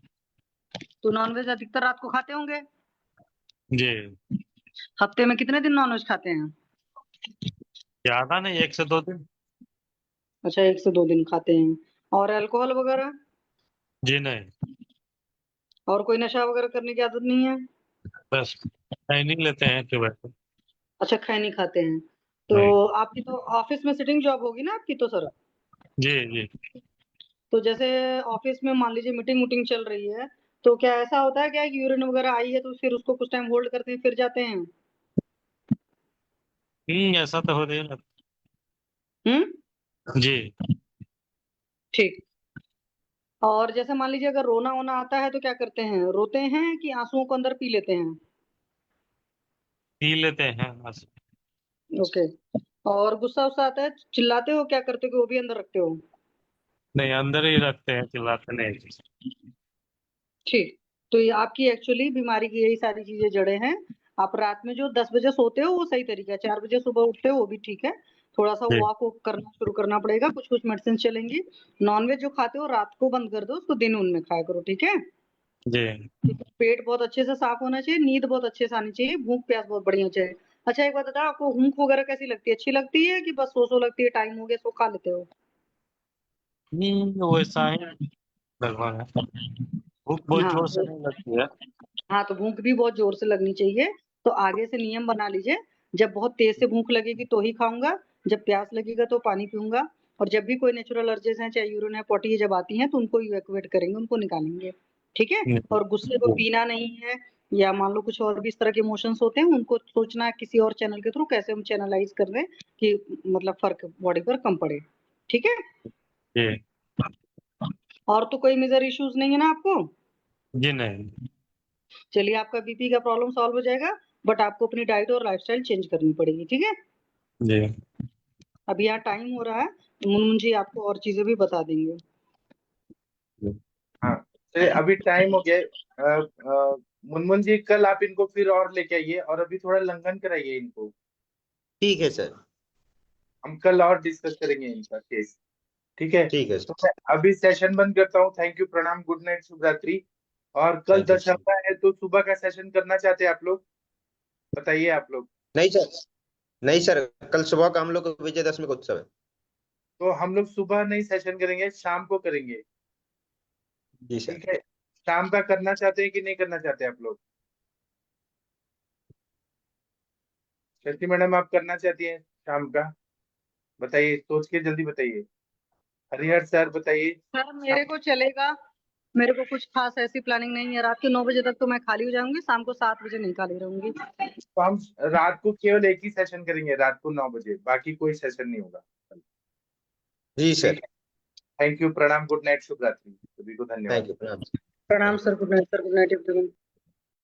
तो नॉनवेज अधिकतर रात को खाते होंगे। जी। हफ्ते में कितने दिन नॉनवेज खाते हैं? ज्यादा नहीं, 1 से 2 दिन। अच्छा, 1 से 2 दिन खाते हैं। और अल्कोहल वगैरह? जी नहीं, और कोई नशा वगैरह करने की आदत नहीं है? बस ट्रेनिंग लेते हैं सुबह से। अच्छा, खैनी खाते हैं। तो नहीं। आपकी तो ऑफिस में सिटिंग जॉब होगी ना आपकी तो सर? जी जी। तो जैसे ऑफिस में मान लीजिए मीटिंग वूटिंग चल रही है, तो क्या ऐसा होता है क्या कि यूरिन वगैरह आई है तो फिर उसको कुछ टाइम होल्ड करते हैं फिर जाते हैं? ऐसा तो हो रही है। हम्म। जी। ठीक। और जैसे मान लीजिए अगर रोना वोना आता है तो क्या करते हैं, रोते हैं कि आंसुओं को अंदर पी लेते हैं? पी लेते हैं बस। ओके। और गुस्सा उस्सा आता है चिल्लाते हो, क्या करते हो कि वो भी अंदर रखते हो? नहीं, अंदर ही रखते हैं, चिल्लाते नहीं। ठीक। तो ये आपकी एक्चुअली बीमारी की यही सारी चीजें जड़ें हैं। आप रात में जो 10 बजे सोते हो वो सही तरीका है, 4 बजे सुबह उठते हो वो भी ठीक है। थोड़ा सा जी वॉक करना शुरू करना पड़ेगा, कुछ कुछ मेडिसिन चलेंगी। नॉनवेज जो खाते हो रात को बंद कर दो, उसको दिन उनमें खाया करो, ठीक है। जी। पेट बहुत अच्छे से साफ होना चाहिए, नींद बहुत अच्छे से आनी चाहिए, भूख प्यास बहुत बढ़िया चाहिए। अच्छा, एक बात बताओ, आपको ऊँघ वगैरह कैसी लगती है? अच्छी लगती है कि बस सो लगती है, टाइम हो गया सो खा लेते हो? वैसा ही लगभग है। भूख बहुत हाँ जोर से नहीं लगती है। हाँ, तो भूख भी बहुत जोर से लगनी चाहिए। तो आगे से नियम बना लीजिए, जब बहुत तेज से भूख लगेगी तो ही खाऊंगा, जब प्यास लगेगा तो पानी पीऊंगा, और जब भी कोई नेचुरल अर्जेस हैं चाहे यूरिन या पॉटी जब आती हैं तो उनको इवैक्यूएट करेंगे, उनको निकालेंगे, ठीक है। और गुस्से को पीना नहीं है, या मान लो कुछ और भी इस तरह के इमोशंस होते हैं उनको सोचना है किसी और चैनल के थ्रू कैसे हम चैनलाइज कर दें कि मतलब फर्क बॉडी पर कम पड़े, ठीक है। जी। और तो कोई मेजर इश्यूज नहीं है ना आपको? जी नहीं। चलिए, आपका बीपी का प्रॉब्लम सॉल्व हो जाएगा, बट आपको अपनी डाइट और लाइफस्टाइल चेंज करनी पड़ेगी, ठीक है। जी। अभी यहाँ टाइम हो रहा है, मुनमुन जी आपको और चीजें भी बता देंगे। हाँ, चलिए अभी टाइम हो गया है। मुनमुन जी कल आप इनको फिर और लेके आइए और अभी थोड़ा लंघन कराइए इनको। ठीक है सर। हम कल और डिस्कस करेंगे इनका केस, ठीक है। ठीक है तो सर। मैं अभी सेशन बंद करता हूँ। थैंक यू, प्रणाम, गुड नाइट, शुभ रात्रि। और कल थैंक यू सर। दशहरा है तो सुबह का सेशन करना चाहते हैं आप लोग? बताइए आप लोग। नहीं सर, नहीं सर, कल सुबह का हम लोग को विजयदशमी का उत्सव है। तो हम लोग सुबह नहीं सेशन करेंगे, शाम को करेंगे, जी सर। ठीक है। शाम का करना चाहते हैं कि नहीं करना चाहते आप लोग? शक्ति मैडम आप करना चाहती हैं शाम का? बताइए, सोच के जल्दी बताइए। हरिहर सर बताइए। सर मेरे को चलेगा, मेरे को कुछ खास ऐसी प्लानिंग नहीं है, रात के 9 बजे तक तो मैं खाली हो जाऊंगी, शाम को 7 बजे नहीं खाली रहूंगी। तो हम रात को केवल एक ही सेशन करेंगे, रात को 9 बजे, बाकी कोई सेशन नहीं होगा। जी ठीक सर। है। थैंक यू, प्रणाम, गुड नाइट, शुभ रात्रि, सभी को थैंक धन्यवाद। यू, प्रणाम। प्रणाम sir, good night sir, good night everyone.